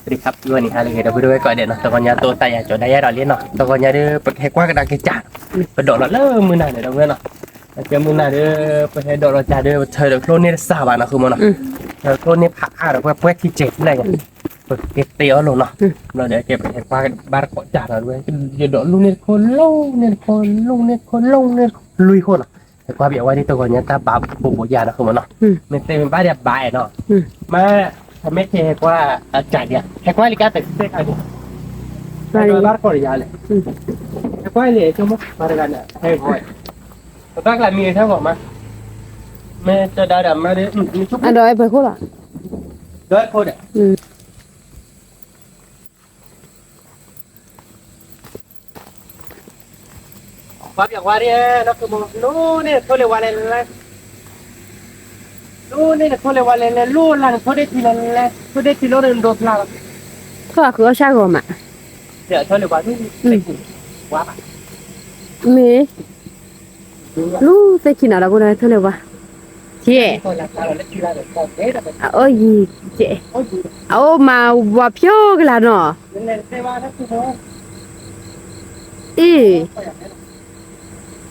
สวัสดีครับวันนี้ฮาเลยเดี๋ยวไปดูไว้ก่อนเดี๋ยวเนาะตอนนี้ตัวตายจอได้ยาดอกเลี้ยนเนาะตอนนี้เด้อเปิดให้กว้างกระดาษกระจาดเปิดดอกแล้วเริ่มมือหน้าเดี๋ยวเพื่อนเนาะเจอมือหน้าเด้อเปิดให้ดอกเราจ่าเด้อเธอเดี๋ยวโคลนนี่สาบานนะคือมันเนาะเดี๋ยวโคลนนี่ผ่าเดี๋ยวเพื่อที่เจ็บอะไรเงี้ยเปิดเก็บเตี้ยลงเนาะเราเดี๋ยวเก็บให้กว้างบ้านเกาะจ่าเราด้วยเดี๋ยวดอกลูกเนี่ยคนลงเนี่ยคนลงเนี่ยคนลงเนี่ยลุยคนเนาะแต่กว้างเบียว่าที่ตัวนี้ตาบาบุบยานะคือมันเนาะมันเต็มบ้านเดียบายเนาะมาทำให้เทว่าจ่ายเนี่ยแค่ว่าลิกาแต่เซ็กอะไรเนี่ยบ้านก่อนยาเลยแค่ว่าเลยชั่วโมงมาด้วยกันเนี่ยให้พ่อยตั้งหลายมีเท่าบอกมาแม่จะได้ดำมาดิมีชุบ อันดอยไปคู่ละ เด้อโคตรความอยากว่าเนี่ยนักสมองนู้เนี่ยเขาเรียกว่าอะไรเลยนู้เนี่ยเขาเรียกว่าอะไรเลยลู่หลังเขาได้ทีละเลยเขาได้ทีละเดินโดดหลัง ก็คือเอาชาโกมา เดี๋ยวเขาเรียกว่าที่ว่า มีลูกใส่กินอะไรกูเลยเท่าไหร่วะเจ๊โอ้ยเจ๊เอามาว่าเพียวกันละเนาะอี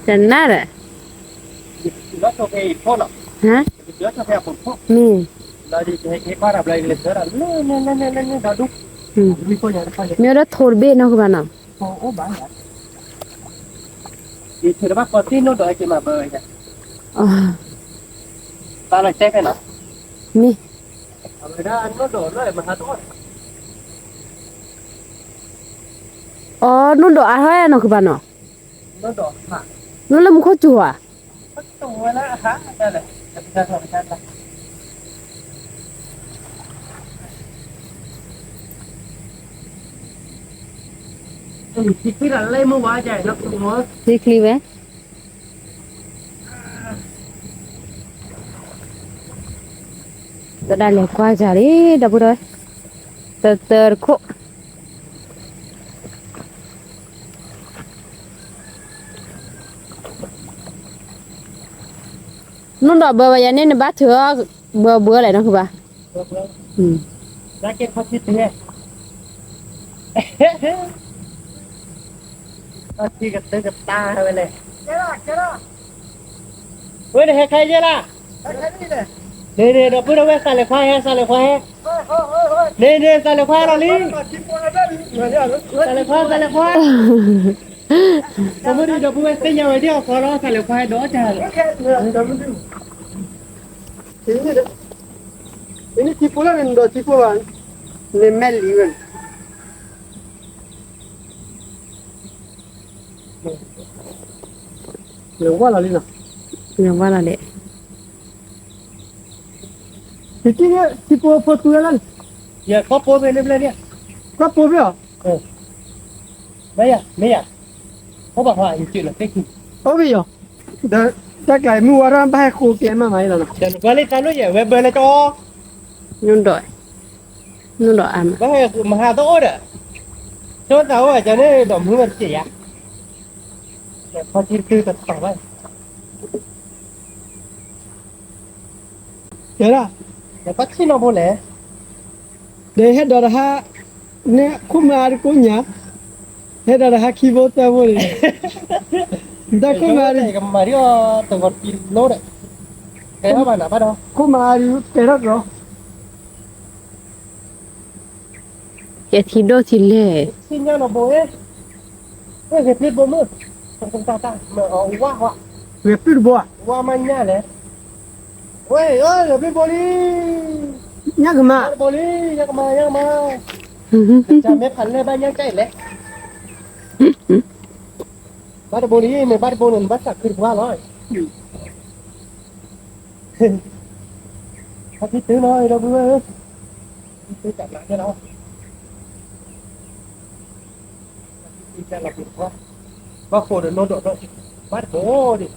จะน่าเลยฮะมีมีอะไรทอดเบนเอาขึ้นมาหน่อย ดีถือว่าปกติโน้ตดอยกินมาเบอร์เนี่ย อ๋อ ตาหลังแจ๊กเนาะ มี เอาไปได้โน้ตดอยเลยมาหาตัว อ๋อนู่นดอกอะไรเนาะขึ้นมาเนาะ โน้ตดอยค่ะ นู่นแล้วมึงเข้าจั่ว ตัวนะฮะได้เลยจะไปทำอะไรที่เราเล่นเมื่อวานใหญ่นักตัว ดีคลีเว้จะได้เลยกว่าจารีดับบุเลยเตอร์โคนู่นดอกเบอร์วันนี้ในบ้านเธอเบอร์อะไรนะคือบ้านักเก็ตเขาคิดเนี่ยเอาทีกับเตกับตาไปเลยเจ้าเฮ้ยเด็กใครเจ้าล่ะเนี่ยเดี๋ยวพูดเอาไว้ใส่เลยควายใส่เลยควายเนี่ยใส่เลยควายเราลิใส่เลยควายใส่เลยควายผมไม่ได้เดี๋ยวพูดไว้เสียไว้เดียวขอร้องใส่เลยควายดอจ้าini tipu lah ndo tipu kan lemel even yang wala lina ยังว่าอะไร ini ni tipu apa tu kan อย่าเขาโพสไปเรื่อยๆเนี่ย apa dia ไม่อยากเขาบอกว่าอยู่จุดละเต็ก oh iya dah dah kai mu orang bah ko ke ma mai lah เดี๋ยวก็เลยตามด้วยอย่าเว็บเบอร์เลยจ้อ นู่นดอยอ่ะ ก็ให้มาหาตัวเด้อโจนเอาอ่ะจะได้ดมมือมันเสียแต่พอที่คือตัดต่อไว้ ya lah แต่ก็ที่นอนบนแหละ deh he dah ha ne kumar kunya he dah ha keyboard ta boleh dah ก็มา kumar ได้กับมาที่ว่าตัวก่อนกินโลดอ่ะแกเข้ามาหนาบ้านเรา kumar terak lo อย่าทีโดทีเล่ ที่ย่าเราโบเอ้เห็ดพิษบนมือตรงตามาเอาว่า repit buat ว่ามันเนี่ยแหละเว้ยเดี๋ยวพี่โบลี่ nya kema โบลี่ยังมาจะไม่พันเลยบ้านยังใกล้เลยบ้านโบลี่ในบ้านโบนบ้านสักขึ้นว่าร้อยถ้าพี่ตื้อน้อยเราเบื่อตื้อจับหนักให้เราพี่จะหลับอยู่ว่าโคเดนโนดดบ้านโบดิ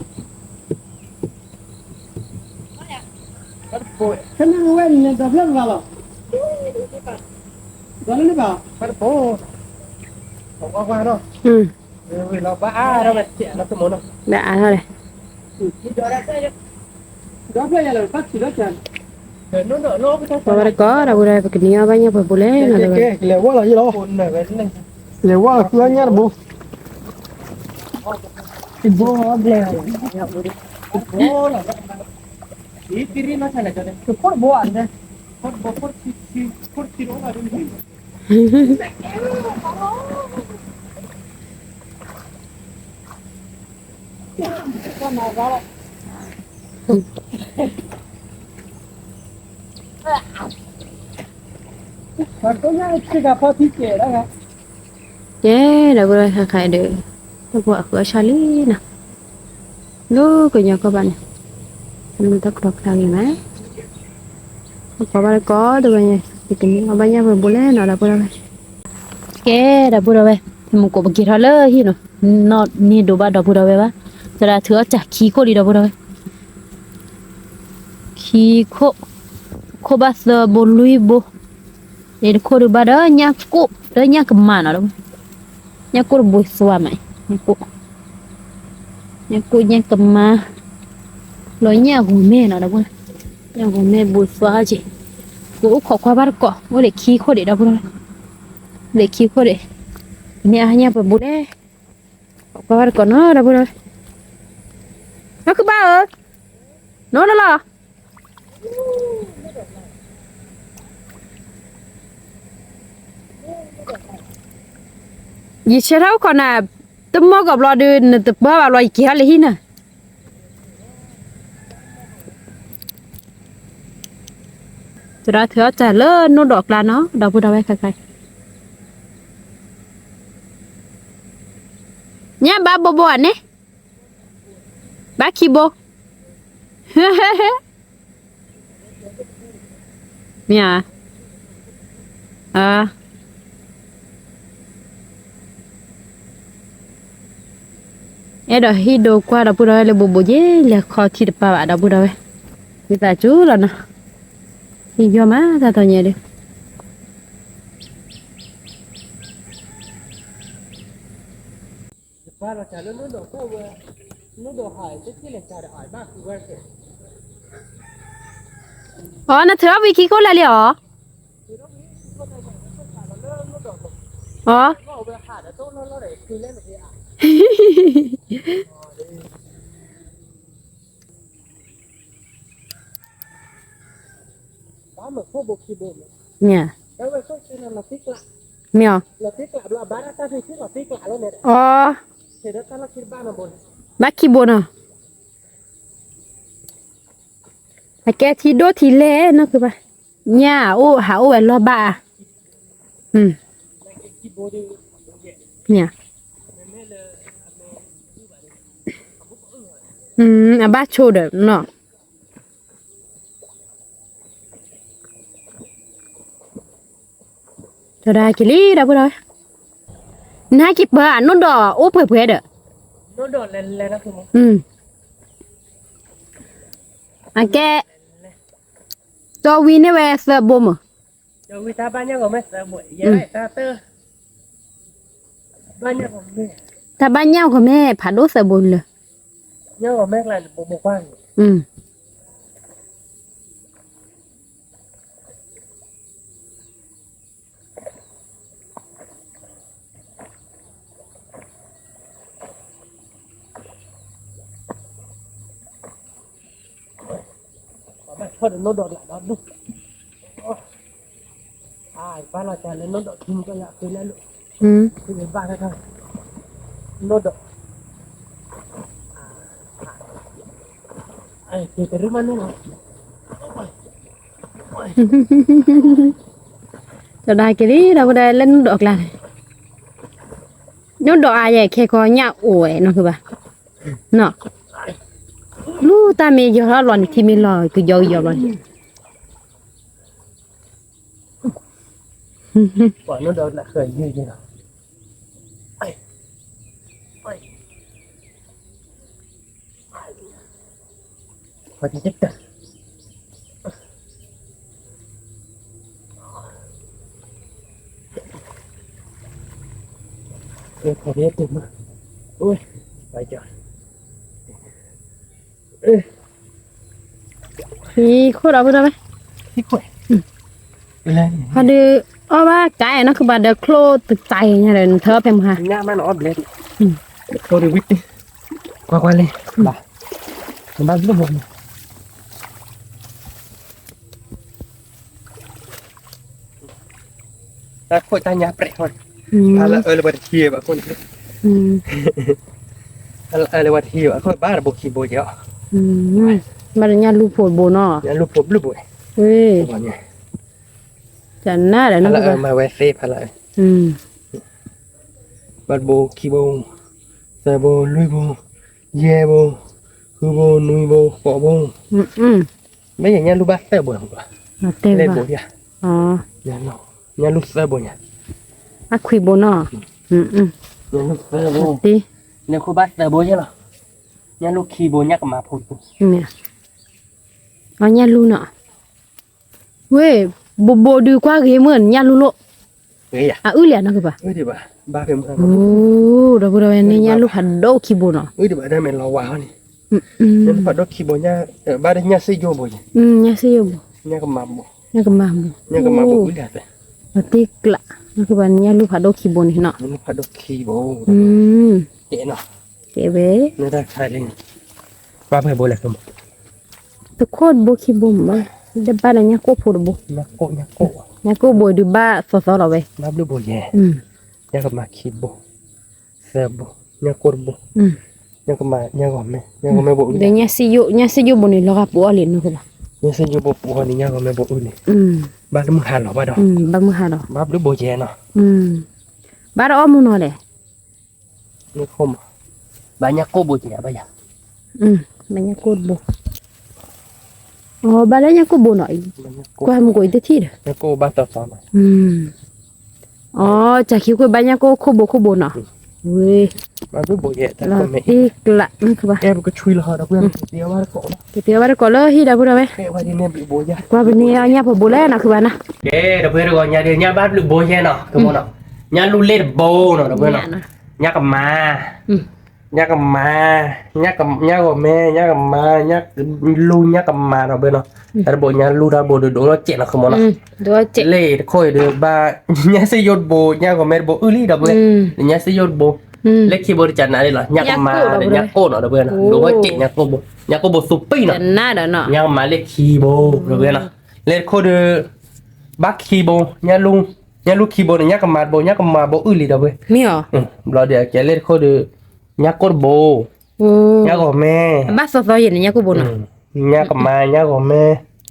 บ้านโบ kena wen ne dah bilang kalau jalan ni ba บ้านโบบอกว่าเนาะ เราบ้าเราแบบเสียเราสมมติเนาะ ได้อ่ะเท่าไหร่ dah apa ya lah pasti dah kan เดี๋ยว jalan ni ba เดี๋ยว jalan ni ba เดี๋ยว jalan ni ba เดี๋ยว nó đỡ lô cái Qua đây có đâu đây cái nhiều bao nhiêu phải bù lé nào rồi. cái lều quá là gì đó con này vậy này lều quá là cứ nhá bố thì bố nó lèo bố là ý kiri nó thành là cho đây cái phốt bố ăn đây phốt kiri nó là đi con nào ra đây còn có nhá cái cà phê thịt chè đó hả Chế đâu đây khai được. Tôi vợ cửa Charlie nè. Lú của nhà các bạn. Mình tắt đọc sao gì má. Có bao có được rồi. Thì cái này bao nhiêu vừa bù lé nó là bù đâu. Cái đã bù đâu vậy. Một cổ bạc kia lơ hi nó ni đồ ba đó bù đâu vậy ba. Giờ là thứ chả khí khô đi đâu bù đâu. Khí khô ba giờ bù lui bù. Để khô được ba đó nha cụ. Đó nha cầm màn ở đâu. Nha cụ bù xóa mày. Nha cụ nha cầm mà. Lối nhà của mẹ nó đâu bù. Nhà của mẹ bù xóa chị. Cụ khó qua ba cọ. Bù để khí khô để đâu bù đâu. Để khí khô để. Nhà phải bù đấy. Khó qua ba cọ nó đâu bù đâu. Nó cứ ba ơi. Nó là. Gì sẽ đâu còn à tôi mua gặp lo đưa tập ba vào loài kia lấy nè tôi đã thừa trả lớn nó đọt là nó đâu có đâu ấy khai nhá ba bố anh ấy ba khi bố nhà à em đã hít đồ qua đâu bữa đó là bố dễ là khó thi được bà đâu bữa đó người ta chú là nó thì do má ra tao nhẹ đi ba là trả nó đổ câu nó đổ hỏi chứ là trả hỏi ba cứ quen rồi nó thừa vì khi có lại liệu nó về hạt là tốt nó để cứ lên được à đó mà có bộ kỳ bộ nha đó là có cái là tích lại mèo là tích lại là bán ta thì thích là tích lại luôn này thì đó ta là khi ba là bốn bác khi buồn à cái thì đốt thì lẽ nó cứ vậy nhà ô hảo ở lo bà nha à bác chô được nó cho ra cái lý đâu rồi nãy kịp bà nó đỏ ốp phải được nó đổ lên nó không à cái cho vi nè về sợ bom à cho vi ta bao nhiêu của mẹ ta buổi vậy ta tơ bao nhiêu của mẹ ta bao nhiêu của mẹ phá đốt sợ bom rồi nhiêu của mẹ là bộ quang thôi nó đột lại đó đúng ba là trả lên nó đột thêm cái là cứ lên luôn cứ lên ba cái thôi nó đột thì cái rumah nó cho đây cái đi đâu đây lên được là nó đỏ ai vậy khi có nhạo ủi nó cứ bà nó lu ta mi giờ lon thì mi lòi cứ giờ lon bỏ nó đột lại khởi như thế nào phải thì chết cả cái phải đi tìm mà ui phải chờ thì khô đâu bữa đâu ที่ข่อยเลย พอดีอ้อว่าไก่นะคือบ่เดโคลตึกใจเนี่ยเดินเธอเพิ่มค่ะ หน้ามันออฟเลยโคตรวิทย์กว่าเลยบ้าบ้าลูกผมแต่คนตาหยาเปรี้ยว อะไรเลยวันที่แบบคน อะไรวันที่แบบคนบ้าระบบคีย์บอร์ดเยอะ มันญาลูกโผล่โบนอ เนี่ยลูกผมลูกบุ๋ย เฮ้ย วันนี้ จันหน้าเดี๋ยวนะ อะไรมาเวสเซ่อะไรบัดโบคีย์บอร์ดเซโบลุยโบเย่โบคือโบนุยโบปอโบไม่อย่างเงี้ยลูกบ้าเซ่โบหรอกเล่นโบเนี่ย อ๋อ เนี่ยลูกเซ่โบเนี่ย อะคุยโบนอเนี่ยลูกเซ่โบ ตี เนี่ยคือบ้าเซ่โบใช่หรอเนี่ยลูกคีย์บอร์ดเนี่ยก็มาพูด เนี่ยอ๋อญาลูเนาะเว้ยโบดูกว่าเหมือนญาลูโล เฮ้ยอ่ะ เหลียนะคือป่ะ เฮ้ยเดี๋ยวบ้าเป็นมึง โอ้เราบ่ได้เนี่ยญาลูหัดโดคีโบเนาะ เฮ้ยเดี๋ยวได้เป็นเราว้าวนี่เนี่ยพอดคีย์บอร์ดเนี่ยบ้าได้เนี่ยซื้อโยโบเนี่ย ญาสิโยบ่ เนี่ยก็มาโบ ญาก็มาบ่ เนี่ยก็มาโบอุ้ยเดี๋ยว ปฏิกละนั่นคือว่าญาลูหัดโดคีโบนี่เนาะ มันพอดคีย์บอร์ดเจ๋งเนาะ เก๋เว้ย นี่ได้ใช่เลยว่าไปโบเลยครับ ตะโคดโบคีโบบ่ได้บ้านญาโกโพดบ่ นักโกนักโก ญาโกโบดูบ้าซอๆเราเว้ย นับดูโบแย่ยังก็มาคีย์บอร์ดเซอร์โบยังกดโบยังก็มายังก็ไม่โบอื่น เดี๋ยวญาสิโยบ่นี่เราก็บ่เอาเล่นเนาะคือบ่ ยังซื้อโยโบปวนี่ยังก็ไม่โบอื่นนี่บ้านมึงหันหรอบ้านดอก บางมื้อหาดอก บ้านดูโบแย่เนาะ บ้านอ้อมเนาะแหละ นี่คมบ้านยังโกโบแย่บ้านยัง มันญาโกบ่อ๋อบ้านญาโกบ่เนาะกว่ามึงก็อีที่เด้อ ยังโกบ้านต่อมา อ๋อจากคิวคือบ้านญาโกโคโบเนาะเว้ย บ้านดูโบแย่แต่ เรา ก็ไม่ ติกละนั่นคือว่า แกมันก็ช่วยเราเพื่อนเดียวว่าก็ เดี๋ยวว่าก่อนเลยที่ดาบ่ได้เว้ย แค่ว่าที่เนี่ยบีโบแย่ กว่าเป็นนี่ญาพอบ่แล้วนะคือว่านะ เด้เดี๋ยวเพื่อนก่อนเนี่ยเดี๋ยวเนี่ยบ้านดูโบแย่เนาะทุกคนเนาะเนี่ยลูเล่โบเนาะเพื่อนเนาะเนี่ยกับมาเนี่ยกับมาเนี่ยกับแม่เนี่ยกับมาเนี่ยลูเนี่ยกับมาเนาะเพื่อนเนาะแต่โบเนี่ยลูได้โบดูเราเจ็บเนาะคือมันเนาะ ดูเจ็บ เล่ค่อยเดือบาเนี่ยสิยศโบเนี่ยกับแม่โบลี่ดับเพื่อนเนี่ยสิยศโบเล็กคีย์บอร์ดจัดนะได้หรอเนี่ยกับมาเนี่ยโก้เนาะเพื่อนดูว่าเจ็บเนี่ยโก้โบเนี่ยโก้โบซุปปี้เนาะ หน้าเด้อเนาะ เนี่ยมาเล็กคีย์บอร์ดเพื่อนเนาะเล็กค่อยเดือบักคีย์บอร์ดเนี่ยลุงคีย์บอร์ดเนี่ยกับมาโบเนี่ยกับมาโบลี่ดับเพื่อน มีเหรอ เราเดี๋ยวแกเล่นค่อยเดือเนี่ยกดโบเนี่ยกับแม่ บ้าซอๆอย่างนี้ญาโกบ่เนาะ เนี่ยกับมาเนี่ยกับแม่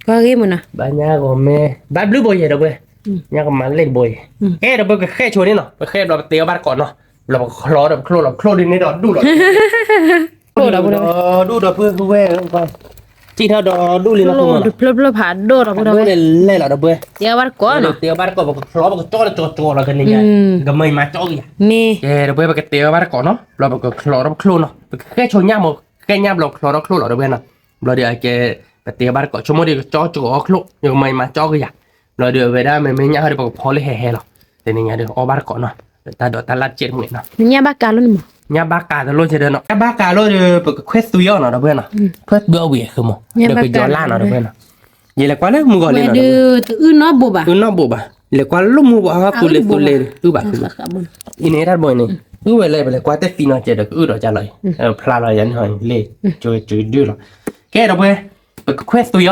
ก็เกมันนะ บ้านเนี่ยกับแม่บ้านบลูโบยดับเพื่อนเนี่ยกับมาเล่นโบยแค่ดับเพื่อนแค่โชว์นี่เนาะแค่เราเตี้ยบ้านก่อนเนาะเราคลอดับโคลดินในดอดูหรอ โดดบ่ได้ ดูดอเพื่อนคือแว่ก่อนจีถ้าดอดูเลยนะ โล คุณ ดเพลผ่านโดดบ่ได้ ดูเลยเล่นหรอดับเพื่อน เดี๋ยวว่าก่อนเนาะ เตี้ยบ้านก่อนบอกคลอบอกจ่อเรากันนี่ไงก็ไม่มาจ่ออีก มี ดับเพื่อนบอกเตี้ยบ้านก่อนเนาะเราบอกคลอดับโคลเนาะแค่โชว์ย่าหมดแค่ย่าเราคลอดับโคลหรอดับเพื่อนเนาะเราเดี๋ยวแกเตี้ยบ้านก่อนชั่วโมงเดียวจ่อโคลยังไม่มาจ่อก็อยากเราเดี๋ยวเวลาไม่ย่าเขาเดี๋ยวบอกพอเลยแห่หรอแต่นี่ไงเดี๋ยวเอาบ้านก่อนเนาะตาลัดเจ็ดหมื่นเนาะ ญาบ้ากาแล้วนี่ nhà ba cả rồi chơi nó nhà ba cả rồi bực quét túi nó đó bên nào quét bữa bịa không mà được cái gió lan nó đó bên nào vậy là quá lúc mua gọi lên nó từ nó bộ bà nó bộ bà là quá lúc mua bỏ tu lên tu bà in hết rồi này tu về lại quá tết tin nó chơi được đó trả lời pla là dẫn hỏi lên chơi đưa rồi cái đó bên bực quét túi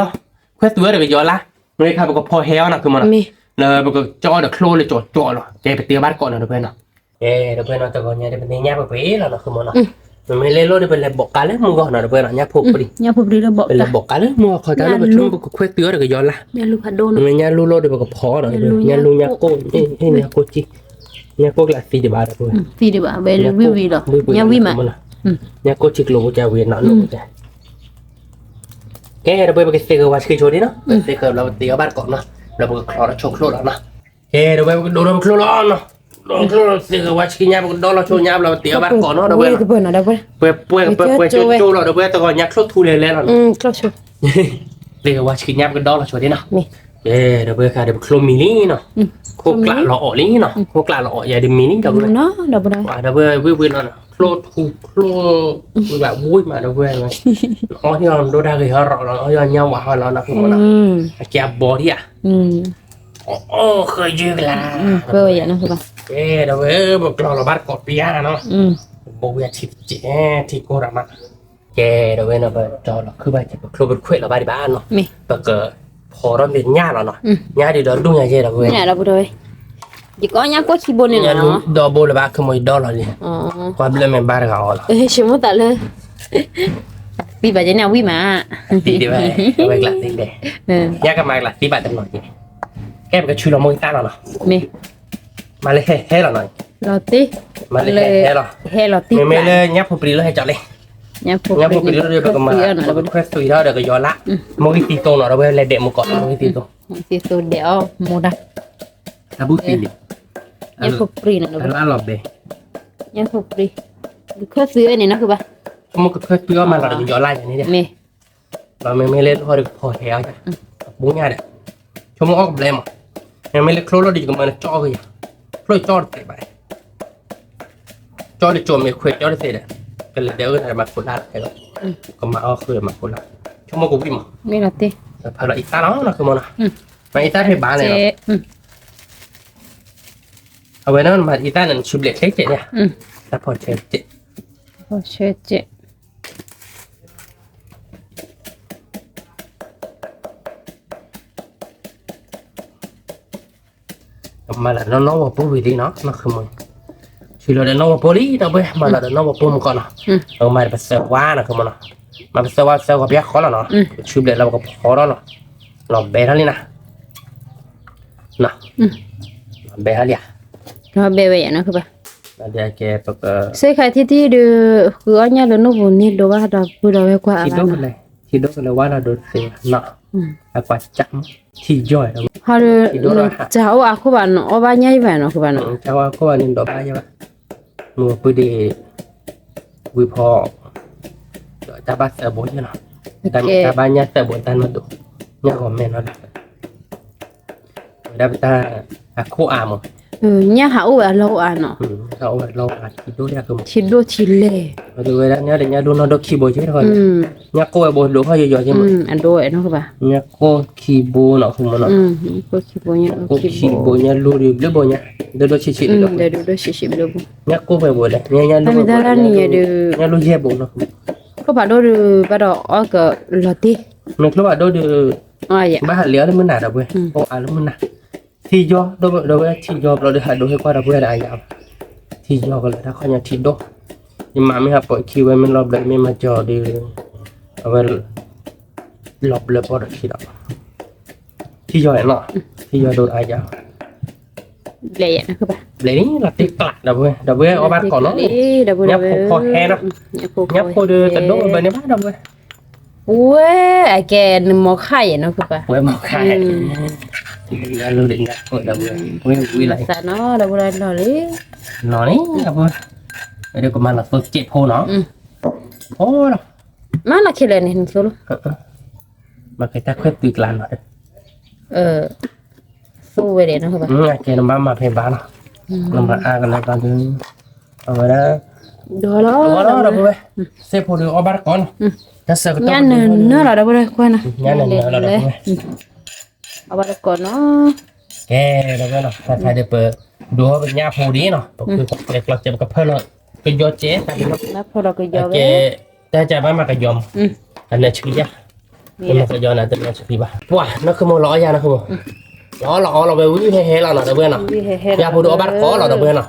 được cái gió lan người khác bực phơi heo nào không mà là bực cho được khô lên trộn rồi cái phải tiêu bát cọn nó bên nào đó bên nó tao gọi nhà để bên nhà bực bể là nó không mà nó mình mới lên lô để bên lại bọc cá lấy mua gọi nó bên nó nhà phục đi nhà phục đi là bọc bên lại bọc cá lấy mua khỏi cá lấy bên chung bực quét túi được cái gió lan nhà lu hạt đô mình nhà lu lô để bực phó rồi nhà lu nhà cô nhà cô chi nhà cô là phi để bà được rồi phi để bà về là vi rồi nhà vi mà nhà cô chỉ lô cha về nó lô cha cái đó bên cái xe vào khi cho đi nó xe cơ là tiền bắt cọp nó là bực khó nó chốt lô nó cái đó bên đồ đồ lô nó đồ xe vào khi nhà bực đồ nó cho nhà là tiền bắt cọp nó đó bên cái bên nào đâu bên cho là đó bên tao gọi nhà chốt thu lên lên nó chốt chốt xe vào khi nhà bực đồ nó cho đi nó cái đó bên cái được lô mini nó khô lạ lọ lý nó khô lạ lọ vậy được mini đâu bên nó đâu bên đó bên nó ลถูกโคลแบบวุ้ยมาด้วยเว้ยอ๋อที่เราดูได้คือเราเราเงาหวานเรานะคือมันนะแกบอดี้อ่ะอ๋อเคยยืมละ เบอร์อย่างนั้นคือป่ะ เอ๊ะเดี๋ยวบอกเราบ้านกอดปีอ่ะเนาะบอกว่าที่โกรามาแกเดี๋ยวเราไปจอเราคือไปจะครูเป็นคุยเราบ้านเนาะ มี แต่ก็พอเราเป็นญาติเราเนาะญาติเดี๋ยวดูไงเจ๊เราเว้ย เนี่ยเราไปเลยดีก็ยังก็ขี้บนเนี่ย ญาติ เนาะ ดอโบเลยบ้าคือมวยดอเราเลย อ๋อ ความเรื่องมันบ้าเราเหรอ ชิมุตะเลยปีบาจะเนี่ยวิมา ตีดีไปไปกลัดตีไปญาติก็มากลัดตีบาดหน่อยแกมันก็ช่วยเรามวยตาเราเนาะ มี มาเลยให้เราหน่อย เราตี มาเลยให้เรา ให้เราตี ไม่เลยยับผมปรีแล้วให้จอดเลย เนี่ยพวก ยับผมปรีแล้วเดี๋ยวก็มาแค่สุยเท่าเดี๋ยวก็ย้อนละมวยตีโตหน่อยเราไปเลยเด็กมุกก่อนมวยตีโต สิตัวเดียวโมดะ ถ้าพูดตีดิ เนี่ยพวกปรีนะเรา แล้วหลบเด้ เนี่ยพวกปรีเคยซื้อเนี่ยนะคือป่ะ มันก็แค่เพื่อมาเราเดี๋ยวย้อนไล่อย่างนี้เดียว มี เราไม่เล่นพอแถวจ้ะบุ้งยาเด้ชั่วโมงออกกับแรมยังไม่เล่นโคลเราดีกับมันจ่อเลยโคลจ่อเตะไปจ่อได้โจมไม่คุยจ่อได้เสร็จก็เลยเดี๋ยวอะไรมาคนละอะไรก็มาเอาคือมาคนละชั่วโมงกูวิ่งมา มีเราตี พอเราอีตาเนาะคือมันนะมาอีตาให้บ้านเลยเนาะเอาไว้นั่นมาอีตานั่นชุบเล็กเจ๊เนี่ยแต่พอเจ๊ โอ้เช่เจ mà là nó vào bố vì đi nó không mừng chỉ là nó vào bố đi đâu bây mà là nó vào bố một con nó mà phải sợ quá là không mà phải sợ quá biết khó là nó chụp để là có khó đó nó bé hơn đi nè nè bé hơn đi à เราเบย์อย่างนั้นคือป่ะ để cái bậc ใช่ค่ะที่ดูคืออันนี้เราโน้บุนี่ดูว่าเราพูดเราไว้กว่า thì อะไร đốt นะ này thì đốt là quá là đốt thì nọ là quá chậm thì giỏi đâu เขาจะเอาอะคือว่าเนาะว่าใหญ่แบบเนาะคือว่าเนาะ cháu có bao nhiêu đó ba chứ bạn mua bữa đi vui phò rồi ta bắt sợ bố chứ nào ta ba nhát sợ bố ta nó đủ nhát của mẹ nó đủ rồi ta khô à mà เนี่ยหาอุบะเราอ่ะเนาะ sao vậy lâu à thì đôi ra không ชิดดูชิเล่ rồi đó nhớ để nhớ đun nó đôi khi bố chứ thôi nhát cô bố đủ hơi giỏi chứ mà อันโดยเนาะคือป่ะ nhát cô khi bố nó không mà nó ก็คิดว่าเนี่ย cô khi bố nhát lu đi đứa bố nhá đứa chị เดี๋ยว được ดูชิบดู nhát cô về bố này nhá lu nhá lu dê bố nó ก็ป่ะดูป่ะดอกอ๋อก็ลอตี mình lúc mà đôi được อ๋ออย่าง ba hạt liễu đấy mới nả đâu vậy ô à lúc mới nả thì do đâu vậy thì doเราได้หาดูให้กว่าเราเพื่ออะไรอย่างที่ยอกันเลยถ้าเขาอยากที่ดยังมาไม่หาปล่อยคิวไว้มันรอบเลยไม่มาจอดีเอาไว้รอบเลยพอได้คิดอ่ะที่ยอเนาะที่ยอโดนอายา เลยอย่างนั้นคือป่ะ เลยนี่เราติดกลัดเราเว้ยเอาบ้านก่อนเนาะ เดี๋ยว ยับพอแค่เนาะยับพอเดือกันดไปในบ้านเราเว้ย เว้ยไอ้แกนหมอไข่เนาะคือป่ะ เว้ยหมอไข่งานเราเด็กนะเว้ยเราเว้ยวิ่งไหล สาเนาะเดี๋ยวเราเลย นอนนี่ครับเว้ยเดี๋ยวก็มาเราฝึกเจ็บโพเนาะโอ้เนาะ มาละคิดเลยนี่สุด mà cái ta khuyết tuyệt lan rồi สู้ไว้เดี๋ยวนะคือป่ะ cái nó bán mà phải bán nó mà ai cái này toàn thứ ở đó เดี๋ยวแล้ว đó đâu vậy xếp hồ được ở bát con ta sợ cái ยันเนื้อเราได้บ่ได้ค่อยนะ nhà này là đâu เอาไปก่อนเนาะ cái đâu vậy nó ta thay được đũa với nhà hồ đi nóคือเล็กเราจะกับเพื่อนเราก็ยอเจ๊แต่ที่ แล้วพอเราก็ยอม cái taจะบ้านมากับยอมอันนี้ชื่อยาcái mà cái yom này tên làชื่อบ้าว้าnóคือมล้อยานะคือล้อเราไปวิ่งเฮ่ๆเราเนาะเพื่อนเนาะยาพูดเอาบ้านก้อเราเพื่อนเนาะ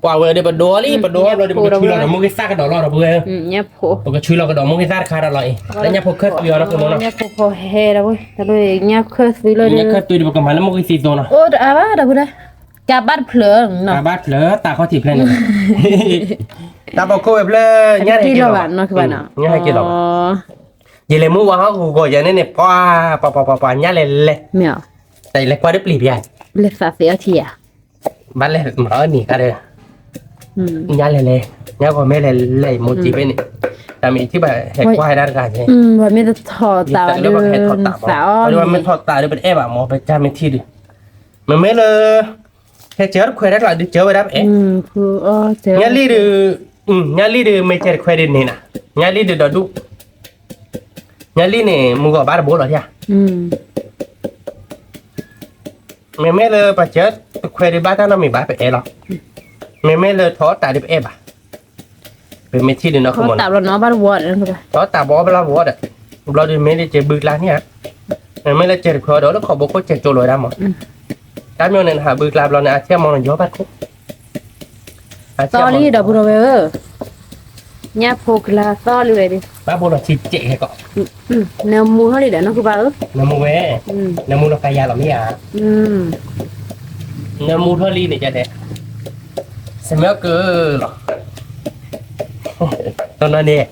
กว่าเวลาปะดัวนี่ปะดัวเราจะไปช่วยเรามุกิซ่ากันดอกเราเพื่อน เนี่ยโผ ปกช่วยเรากันดอกมุกิซ่าคาร์ลอยแล้วเนี่ยพวกเคยตัวนะคือมัน เนี่ยโผเฮ่แล้วเว้ยแต่เลยเนี่ยเคยซื้อเลย เนี่ยเคยตัวดีปกมาแล้วมุกิซีโตนะ โอ้แต่ว่าเดี๋ยวบ่ได้กาบ้านเพลิงเนาะ ตาบ้าเหลือตาเขาถีบเพลนตาบอกโคแบบเลยเนี่ยให้ ที่ กิน เรา หรอ บ้านเนาะคือบ้านเนาะ เนี่ยให้กินหรอยี่เลยมูว่าเขากูอย่างนี้เนี่ยป้าเนี่ยเลย เมียว แต่เลยกว่าได้ปลีบใหญ่ เล็กสาเสียทีอ่ะ บ้านเลยหมาหนีกันเลยเนี่ยเลยเนี่ยก็ไม่เลยโมจิเป็นแต่มีที่แบบเห็ดกว่าให้ได้กันใช่ ว่าไม่ได้ถอดตา เรื่องเห็ดทอดตาเพราะว่าไม่ทอดตาด้วยเป็นเอฟอะหมอไปจ้าไม่ที่ดิมันไม่เลยแค่เจอคุยได้หรอดิเจอไปได้เอ๊ะ คืออ๋อเจอ เนี่ยรีดู nyali de mecer kwede ni na nyali de dodu nyali ni mugo bar bolo ya me le pacet kwede bata na mi ba pe elo me le tho ta de e ba pe me ti de no เขา ko mo ตับแล้วเนาะบ้านวอดนั่นคือ tho ta bo bla bo de blo de me de che bu la ni ha me le cer kho do lo ko bo ko che cho lo da mo ta myo ne ha bu la blo ne a che mo no yo ba ko ตอรี่ดอกบัวเวอร์เนี่ยโพกลาตอรี่เลยดิ ba bo lo chi che he ko แนวมูเขาดิเดี๋ยวน้องคือบ้าna mu we na mu lo ka ya lo mi ya na mu tho li ni cha de se me ko loตอนนั้นเนี่ย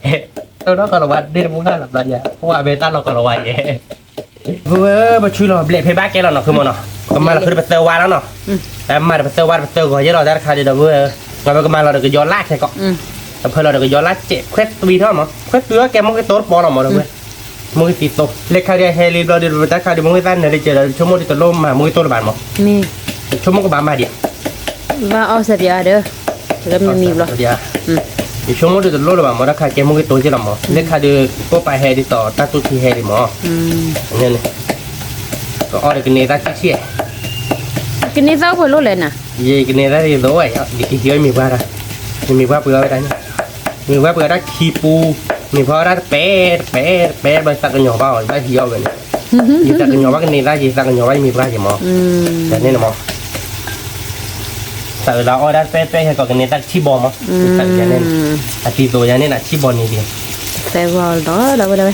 ตอนนั้นก็ระวัดได้มุ้งหน้าหลับตาเนี่ยเพราะว่าเบต้าเราก็ระวัดเนี่ยเว้ยมาช่วยเราเบลเพย์แบ็กแกเราเนาะคือมันเนาะก็มาเราคือไปเตอร์วานแล้วเนาะแต่มาไปเตอร์วานไปเตอร์ก่อนเยอะเราได้ราคาเดียวเว้ยเราก็มาเราเดี๋ยวก็ย้อนลากใช่ก่อนแต่เพื่อเราเดี๋ยวก็ย้อนลากเจ็บเควสตีเท่ามั้งเควสตัวแกมึงก็โต๊ดบอลออกมาเลยเว้ยมึงก็ตีโต๊ะเล็กคาเดียเฮลิเราเดี๋ยวราคาเดี๋ยวมึงก็ตั้งเนี่ยเดี๋ยวชั่วโมงที่ตัวล่มมามึงก็โต๊ดบานมั้ง นี่ ชั่วโมงก็บานมาเดียว ว่าเอาเสียเด้อแล้วมันมีหรอ อีชั่วโมงเดียวจะลดลงมาราคาแกมึงก็ตัวเจริญมั้งเล็กคาเดียวก็ไปเฮลิต่อตัดตัวที่เฮลิมั้งเนี่ยก็เอาเด็กเนี่ยตัดเชี่ย กินนี่เจ้าไปรู้เลยนะ ye cái này ra thì rồi đi cái dưới mình qua rồi mình qua bữa đây mình qua bữa đó chi pu mình qua đó bé bây giờ cái nhỏ bao bây giờ rồi mình cái nhỏ bao cái này ra gì cái nhỏ bao mình ra gì mà cho nên là mà tại là ở đó bé hay còn cái này ta chi bò mà tại cho nên à thì rồi cho nên là chi bò này điแต่ว่าđó đâu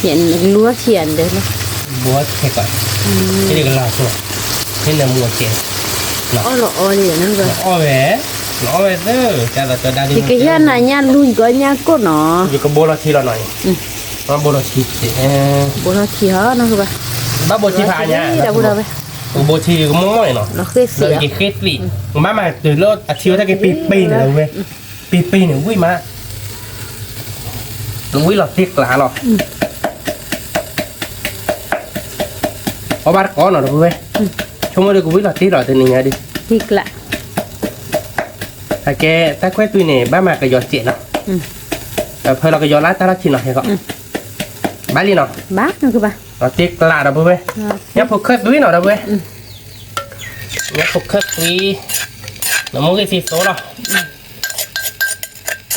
hiện lúa hiện đấy nó búa thế cả cái này cái là sao thế là mua tiền ó đi nó rồi nó về đó cho đa đi thì cái hiện này nha lui có nha cốt nó vì có bố là chi là nói nó bố là chi hả nó rồi ba bố chi phá nha đâu bố chi cũng mong mỏi nó khét xỉ cái khét xỉ mà từ lúc chiếu ra cái pi này đâu về pi này vui mà nó vui là tiếc lá rồi có bát có nào đâu vui không có được vui là tiếc rồi thì mình nghe đi tiếc lạ cái ta quét tuy này ba mà cái giò chuyện nào phơi là cái giò lá ta đã chín rồi hay không bát đi nào bát nữa cơ bà nó tiếc lạ đâu vui nhấp phục khớp túi nào đâu vui nhấp phục khớp túi nó muốn cái gì số đâu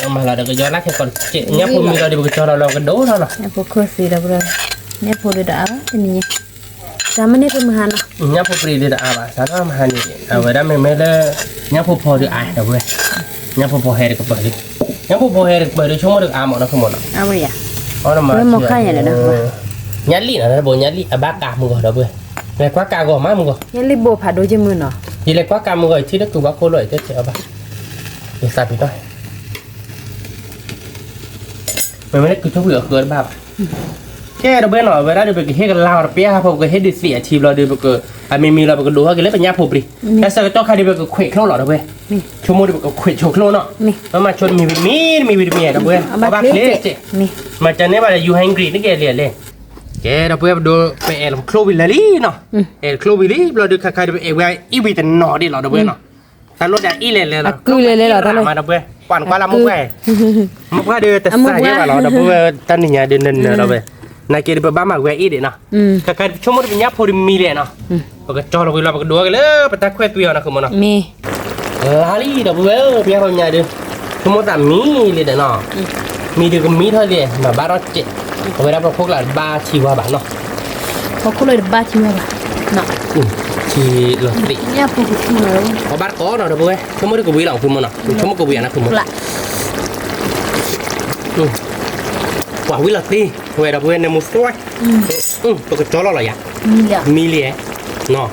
mà là được cái giò lá thì còn nhấp phục mình rồi thì cho nó cái đố thôi rồi nhấp phục khớp gì đâu rồi nhấp phục được đã cái này sama ni pemahan nhấp phục đi được à bà sao nó mà hành à vậy đó mình mới là nhấp phục phò được ai đâu vui nhấp phục phò hè được bơi đi nhấp phục phò hè được bơi đi chúng nó được à một nó không một à vậy à nó mà một khai này đó nhát lì là bộ nhát lì à bác cả một gọi đâu vui này quá cả gò má một gọi nhát lì bộ phá đôi chân mưa nọ thì lại quá cả một gọi thì nó cứ bác cô lợi thế chợ bà để sao bị thôi mình mới cứ chốt lửa cửa bà cái đâu bên nọ vậy đó được cái hết cái lao là bé học cái hết đi xỉa chìm rồi được cái à mình là cái đồ cái lấy cái nháp phục đi cái sao cái cho khai đi cái khuỷu khâu lọ đâu bên chúng mua được cái khuỷu chụp khâu nọ nó mà chôn mình đâu bên bác lấy chị mà cho nên là you hungry nó kia liền lên cái đâu bên đồ về làm khâu bị lì nọ khâu bị lì rồi được khai được cái ít bị tận nọ đi lọ đâu bên nọ ta lót đã ít lên là cứ lên lọ ta lên mà đâu bên quản qua là một cái đưa ta sai cái lọ đâu bên ta nhà đưa nên đâu bên này kia đi ba mà quay ít đấy nè cái chỗ một cái nháp phô đi mì đấy nè cái cho nó cái cái đũa cái lỡ bắt ta quay tuyệt nè không mà nè mì lá đi đâu vậy bây giờ nhà đi chỗ một là mì liền đấy nè mì được cái mì thôi liền mà ba đó chết bây giờ nó phô là ba chỉ qua bán nè có cô lấy được ba chỉ qua nè chỉ là tỷ nháp phô cái gì nữa có bát có nào đâu vậy chỗ một cái vị lỏng không mà nè chỗ một cái vị nè không mà quả quý là ti về đập về này một số tôi cái chó là gì milia nó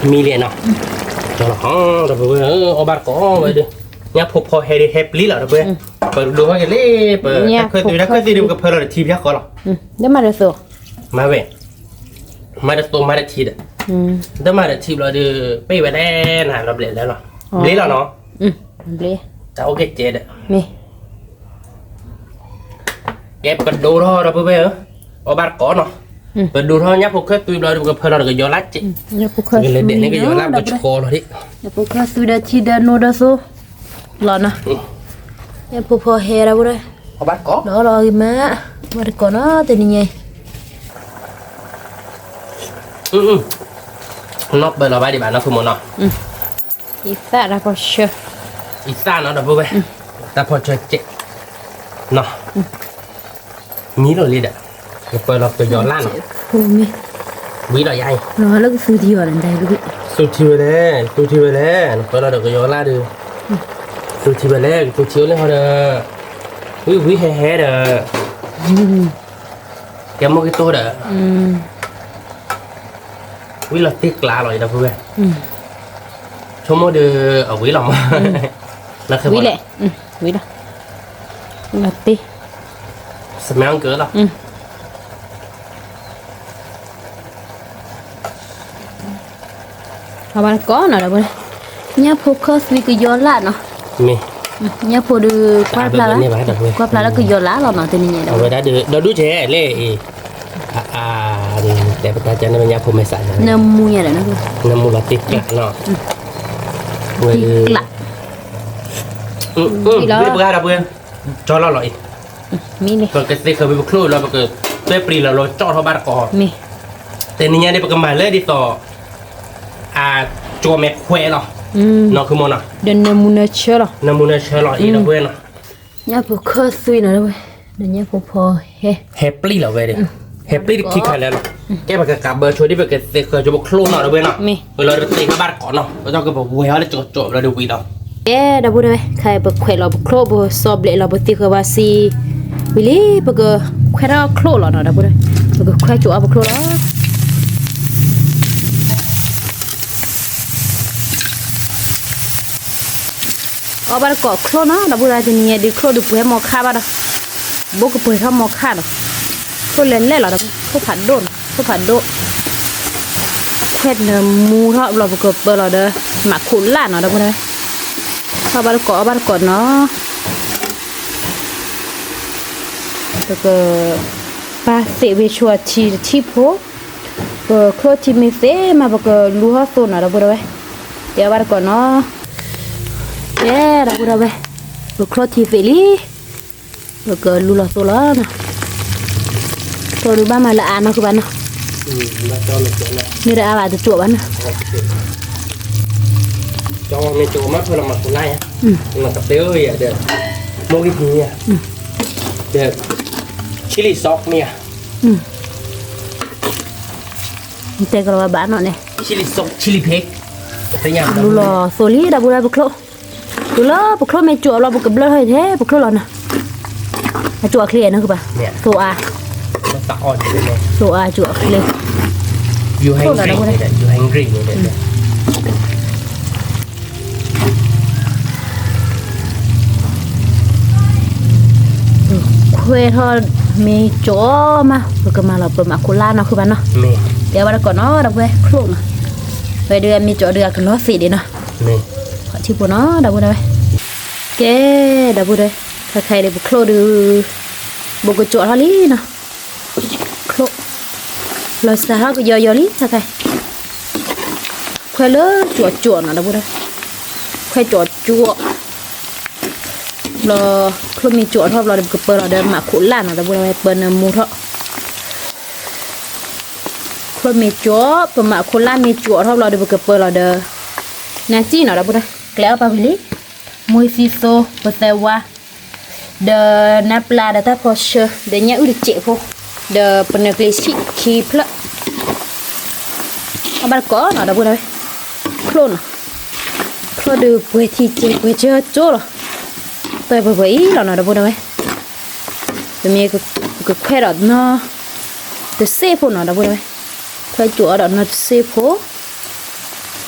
milia nó cho nó đập về ở bát có vậy đi nhá phục hồi hay đi hẹp lý là đập về bởi đồ cái lý bởi khơi từ được cái phơi là chi biết có rồi để mà được rồi mà về mà được tôi mà được chi đấy để mà được chi là được bây giờ đen hả đập liền đấy rồi lý là nó lý cháu cái chết đấy mi kẹp cái đồ đó rồi bây giờ ở bát có nó và đủ thôi nhá phục hết tôi rồi được phơi được gió lát chị nhà phụ khơi cái lên điện cái gió lát cái chua rồi đi nhà phụ khơi sudah tidak noda so lo na nhà phụ phơi hè đâu đây ở bát có đó là má mà có nó thì nhỉ nó bây giờ bay đi bạn nó không muốn nó ít ta ra có sơ ít xa nó đã vui vẻ ta phải chơi chị nó mí rồi đi đấy cái bây giờ cái gió lan không mi mí rồi ai nó là cái sự thiểu lần đây đúng không sushi về đấy bây giờ được cái gió lan được sushi về đấy sushi lên hồi đó quý hè đó cái một cái tô đó quý là tiếc lạ rồi đâu vui vẻ số mỗi đứa ở quý lòng là quý lệ quý đó là ti sắm ăn cửa đâu họ bán có nào đâu đây nhà phụ khơi vì cái gió lạ nó mi nhà phụ được quát lá là cái gió lá nó thì nhỉ đâu đã được đâu đứa trẻ lệ để bắt tay cho nên nhà phụ mày xài năm mua nhà đấy nó năm mua là tiếc lạ nó tiếc lạ biết bữa đâu bữa cho nó lại mi này còn cái tiếc không biết khơi là cái tiếc pri là lo cho họ bắt cò miแต่นี่เนี่ยเป็นกำไรเลยดิต่อจัวแม็กแควร์เนาะเนาะคือมันอ่ะ dan namuna chero น้ำมันเชลล์อีเราเว้ยเนาะ nhà phụ khơi suy nó đâu đây nhà phụ phò he แฮปปี้เราเว้ยดิแฮปปี้ที่ใครแล้วแกมันก็กลับเบอร์ช่วยที่เป็นเด็กเคยจะบอกครูเนาะเราเว้ยเนาะเวลาเราตีกับบ้านก่อนเนาะเราก็บอกเว้ยเราจบเราดูวีเนาะ dah boleh kai berkhoi lo berklo bo sob le lo beti ke basi bili bege khoi ra klo lo dah boleh bege khoi chu ab klo lo ở bên cỏ khô nó là bây giờ thì nhẹ đi khô được bùi mò kha ba đó bố cái bùi mò kha đó khô lên lên là khô phản đồn khét mù họ là một cái là đó mà khốn là nó đâu đây sau bên cỏ nó cái ba sẽ về chùa chi phố cái khô chi mình sẽ mà cái lúa sồn nó đâu đây để bên cỏ nó đã udah be berklot TV ke lula sola na to du ba ma la ana ke bana ni da ala tu bana cho mình chỗ mắt thôi là mặt của này á mà tập tiêu vậy được mua cái gì à được chili sauce nè te kalau ba no ne chili sauce chili pig thấy nhầm lula soli da udah berklot lula berklot me chuo lo buka blur hơi thế berklot lo na chuo clear nữa các bạn so a nó tạo như thế này so a chuo clear you hungry này khuê thôi mi chỗ mà rồi cơ mà là bờ mặt cola nóคือbạn nóเดี๋ยววันก่อนเนาะดับเว้ยคลุกไปเดือนมีchỗเดือนกันเนาะสิดิเนาะขอชิบุเนาะดับเว้ยแกดับเว้ยถ้าใครได้บุคลุกดูบุกchỗเท่านี้เนาะคลุกเราใส่เขาก็ย่อๆลิถ้าใครแควเลยจั่วๆเนาะดับเว้ยแควจั่วเราคลุกมีจั่วทอดเราเดี๋ยวก็เปิดเราเดินมาขุ่นล้านเนาะดับเว้ยเปิดเนื้อหมูทอดคนมีจั่วประมาณคนละมีจั่วทอบเราเดี๋ยวก็เปิดเราเด้อนั่นจีเนาะเราพูดได้แล้วปะพี่ลิมวยซีโซเปิดแต่ว่าเดนับปลาเดต้าพอเชเดเนี้ยอุดเจ็บพวกเดปนกลิชิคีพละเอาบัลก้อนเนาะเราพูดได้โคลนโคลนดูเวทีเจ็บเวทีโจ้หรอไปไปไปเราเนาะเราพูดได้เดี๋ยวมีก็แค่เราเนาะเดี๋ยวเซฟเนาะเราพูดได้phải chỗ đó nó xếp phố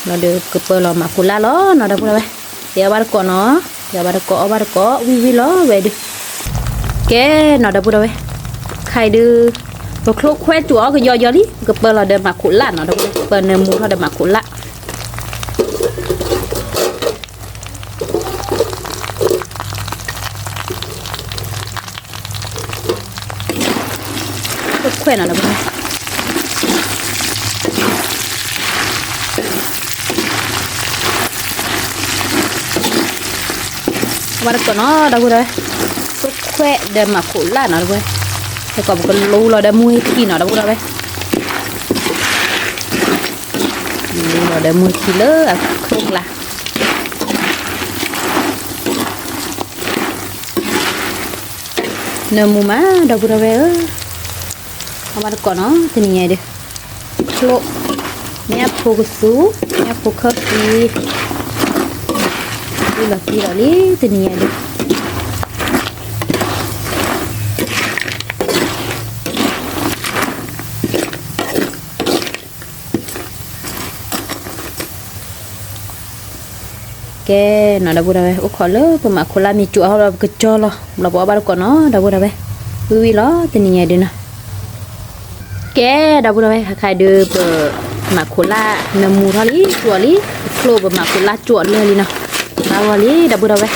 nó được cái bờ lò mà cula ló nó đâu đây giờ bắt có nó giờ bắt có vi ló về đi cái nó đâu đây khai đưa và khúc khoe chỗ cái do đi cái bờ lò đầm mà cula nó đâu bờ nêm mua đầm mà cula ทุกแขวนอะไรบ้างวันก่อนเนาะเราพูดเลยทุกแขวนเดินมาขุดล่าเนาะเราพูดแต่ก่อนก็รู้เราได้มวยที่เนาะเราพูดเลยเราได้มวยที่เลิศครุกละเนื้อหมูมาเราพูดเลยวันก่อนเนาะที่นี่ไงดิโลเนี่ยพวกสูเนี่ยพวกข้าวตีดูหลักที่เราลี้ที่นี่ไงดิแกเนาะเราพูดเลยโอ้ขอเลิกผมมาคนละมีจุเอาเราก็จอเราบอกว่าก่อนเนาะเราพูดเลยวิล้อที่นี่ไงดินะแกเราพูดเลยใครเดือบมาคนละน้ำมูทอลี่จั่วลี่โคลบมาคนละจั่วเลยลีเนาะมาวันนี้เราพูดเลย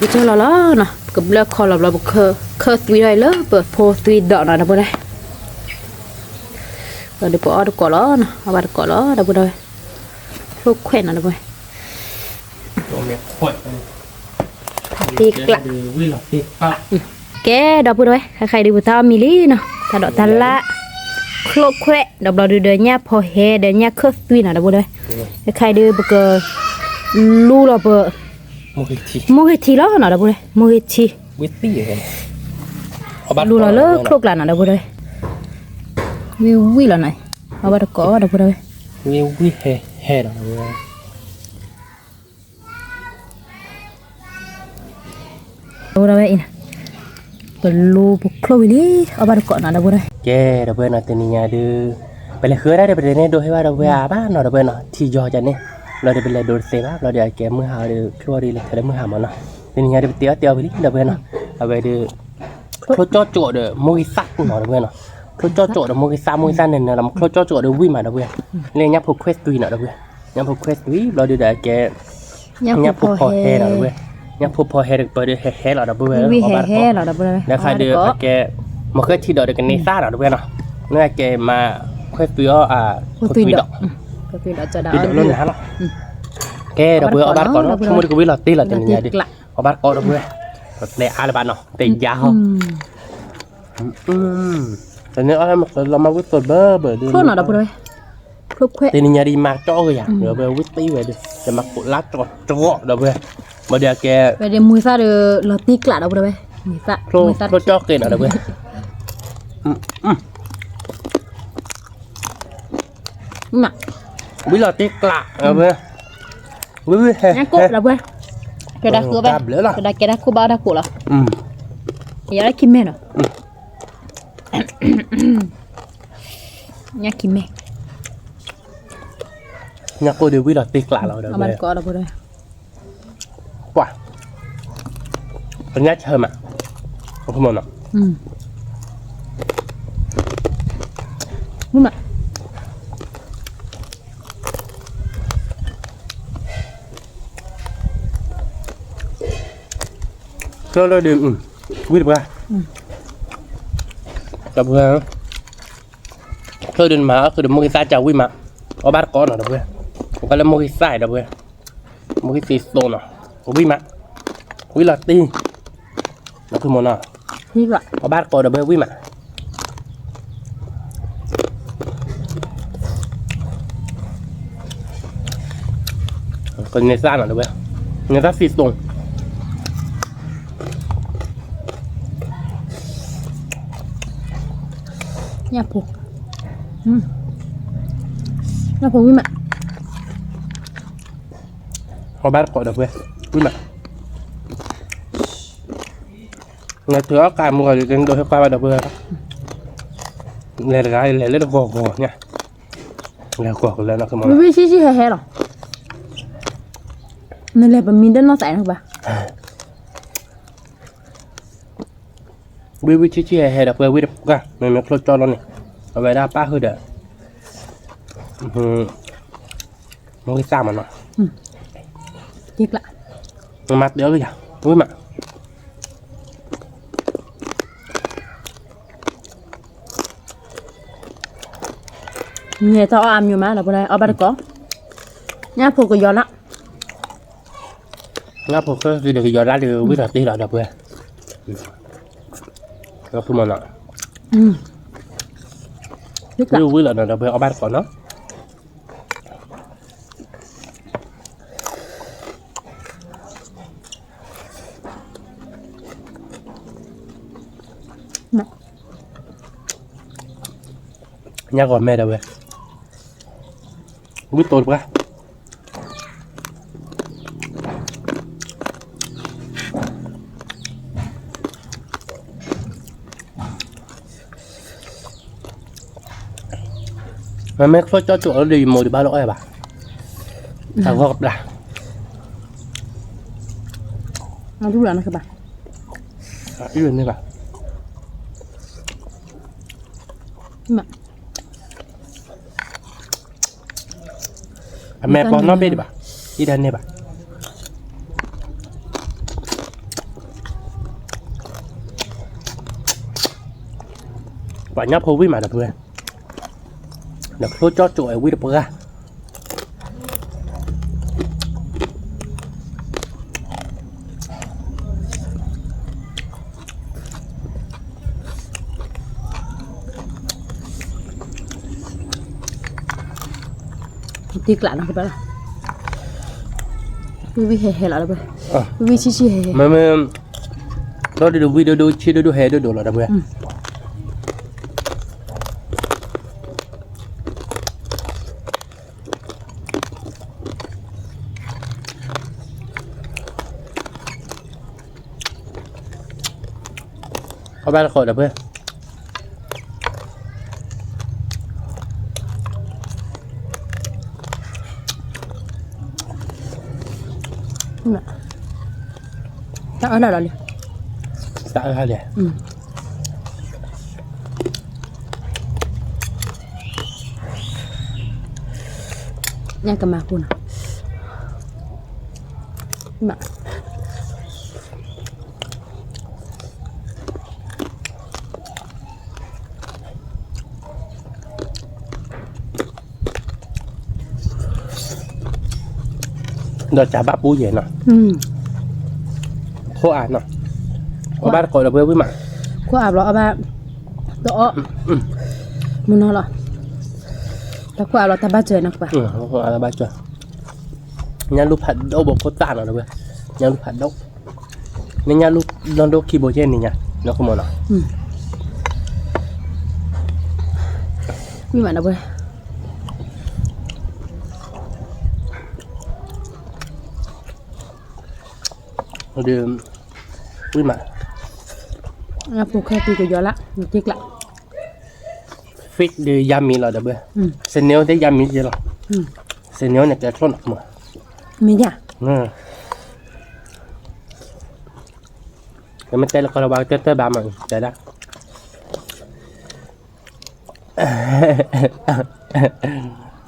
ก็จอเราเนาะกับเลือกคอเราบอกเคอสวีได้เลยเปิดโพสวีดอกเนาะเราพูดเลยเราเดี๋ยวพอเอาก่อนแล้วเนาะเอาบัตรก่อนแล้วเราพูดเลยลูกแขวนอะไรไป ตัวเมียขวด ตีกลัก วิ่งหลอกตีกลัก แกดอกพูดไว้ใครดูบุตรมิลี่เนาะถ้าดอกตันละโคลกแควดอกเราดูเดินเนี่ยพอเฮเดินเนี่ยเคอร์สวีน่ะดอกพูดไว้ใครดูบุกลูเราเปิด โมฮิติ โมฮิทีแล้วเนาะดอกพูดไว้โมฮิที วิตตี้เห็น ลูเราเลิกโคลกหลานเนาะดอกพูดไว้วิแล้วหน่อยเอาบัตรก่อดอกพูดไว้ วิเฮหรอ พูดไว้อินะเป็นลูบุกโคลวิลี่เอาบัตรก่อเนาะดอกพูดไว้ แกเราเบื่อหน่อยตัวนี้ไงดื้อไปเลยคือได้เดี๋ยวไปเลยเนี่ยดูให้ว่าเราเบื่อบ้านเราเบื่อหน่อยที่ยอจันเนี่ยเราเดี๋ยวไปเลยโดนเซฟเราเดี๋ยวแกมือหาเดี๋ยวคือว่าดีเลยแต่มือหามันเนาะตัวนี้ไงเดี๋ยวเตี้ยวไปดิเราเบื่อหน่อยเอาไปดื้อเขาจ่อโจเดี๋ยวมวยซักหน่อยเราเบื่อหน่อยเขาจ่อโจเดี๋ยวมวยซ่าเนี่ยเราเขาจ่อโจเดี๋ยววิ่งมาเราเบื่อเรื่องยับพวกเควสตุยหน่อยเราเบื่อยับพวกเควสตุยเราเดี๋ยวแกยับพวกพอเฮเราเบื่อยับพวกพอเฮเดี๋ยวไปเดี๋ยวเฮเราเบื่อ วิเฮเราดอกพูดไว้ แล้วใครเดือแกมาเคยที่ดอกเด็กกันนี่ซ่าหรอทุกคนเนาะเนื่อแกมาเคยตัวคุย คุย ด ด อ อก ก คุยดอกจะได้ คุยดอกรุ่นนั้นหรอแกดอกเบื่อเอาบ้านก่อนเนาะทั้งหมดก็วิ่งหลอดตีหลอดจะนี่ดิเอาบ้านก่อนดอกเบื่อในอาร์บ้านเนาะเตะยาวแต่เนี้ยเรามาวิ่งตัวเบอร์ดู โคลเนาะดอกพูดไว้คลุกแคว ตีนี่ดีมากจ่อเลยอย่างเดี๋ยวเบอร์วิ่งตีไว้ดิจะมากุลัดจ่อดอกเบื่อมาเดี๋ยวแก ไปเดี๋ยวมือซาเดี๋ยวเราตีกลัดเอาไปเลยมือซา โคตรจ่อเกินดอกเบื่อน่ะ วิ่งหลอดตีกละดอกเบื่อวิ่งเฮ้ งั้นกดเราไปกระดาษคือไปกระดาษกระดาษคูบ้าดาคูเหรออย่าได้กินแม่เนาะอย่ากินแม่ nhắc cô điều quý là tiết lạ rồiเอามันก่อนเราไปเลย quá con nhát hơn mà không muốn nào นู่นน่ะ cho nó điều quý được ra tập ra thôi đừng mà cứ đừng mua cái sai chào quý mà có bát có nào đâu quý có là mua cái sai đâu quý mua cái xì xô nào quý mà quý là ti nó cứ muốn nào นี่ก่อน có bát có đâu quý mà còn người xa nào đâu quý người ta xì xô nhà phụ nhà phụ quý mà có bát có đâu quý mà ngày trước cái mua rồi đến đôi qua đâu quý này là cái này rất gò nha là gò lên nó không quý vị xí hè hè rồi nên là mình đến nó xảy không bà quý chi hè đặc biệt quý đặc cả mình mới cho nó này ở vậy đa ba hơi đỡ nó cái sao mà nó chết lại mặt đỡ cái gì quý mà nghe tao ăn nhiều má là bữa nay ở ba có nhá phụ cái giò đó งั้นผมก็คือเดี๋ยวย้อนได้ดูวิธีเราดับเบิ้ลก็คือมันอ่ะ biết ดู là วิธีเราดับเบิ้ลเอาบ้านก่อนเนาะ mẹ ย่าก่อนแม่ดับเบิ้ลวิธีตัวปะมันไม่ค่อยจะจุดดีโมดิบ้าหรอกไอ้บ้าแต่ก็ได้ ăn chút là nó các bạn อีกนี่บ้า mẹ แม่ปอนน้องเบดิบ้าอีดันนี่บ้าวันนี้พอวิ่งมาดับเบิ้ลเดี๋ยวเขาจอดจุดไอ้วิ่งดับเบิ้ลtiếc lạ nó các bạn vì hè là đây vì chi hè มันเราดูวิดีโอดูชีดูเฮดูหรอดับเบิ้ลเอาบ้านขอดับเบิ้ล mẹ tao ở đâu rồi Tại sao vậy? nha cầm mạc luôn mẹ Đợt chả bắp bú vậy nè khô ạt nè có bác gọi là với mặt có ạp lo ba đó muốn nó là ta có ạp lo ta ba trời nè bà khô ạt là ba trời nhà lúc hạt đâu bộ có tàn rồi nhà lúc hạt đâu nên nhà lúc lần đâu khi bố trên này nha nó không muốn nào như vậy đâu vậy đưa với mặt phụ khai từ cái gió lạ một chiếc lạ fit đi yummy là được bữa xin nếu thấy yummy gì rồi xin nếu này cái thôn mà mình nhá cái mình tay là con bao tới ba mà chạy đó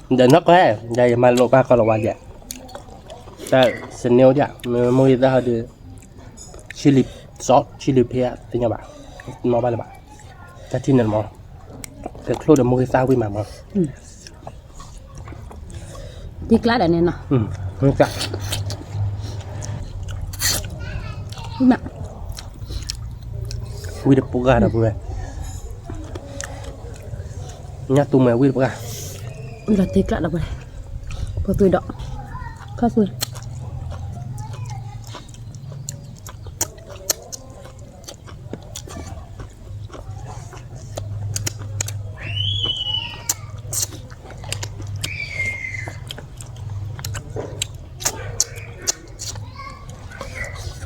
để nó có hè đây mà lộ ba con là vậy đây xin nếu vậy mua ra được chili sauce chili pea thế nha bạn nó bao là bạn cái tin này mà cái khô được mua sao với mà chiếc lá này nè không cả mẹ quy được bố gà là vừa nhá tụi mày quy được bố gà bây giờ chiếc lá đâu vậy có tươi đỏ có tươi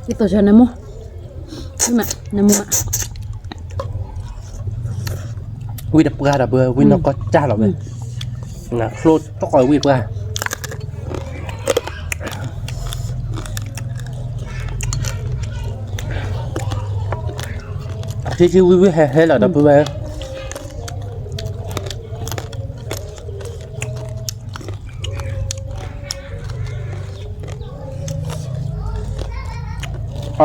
cái tổ cho nó mua mẹ nó mua mẹ quy được bố gà là vừa quy nó có cha là vừa là khô tóc rồi quy bố gà chứ quy hết là đập vừa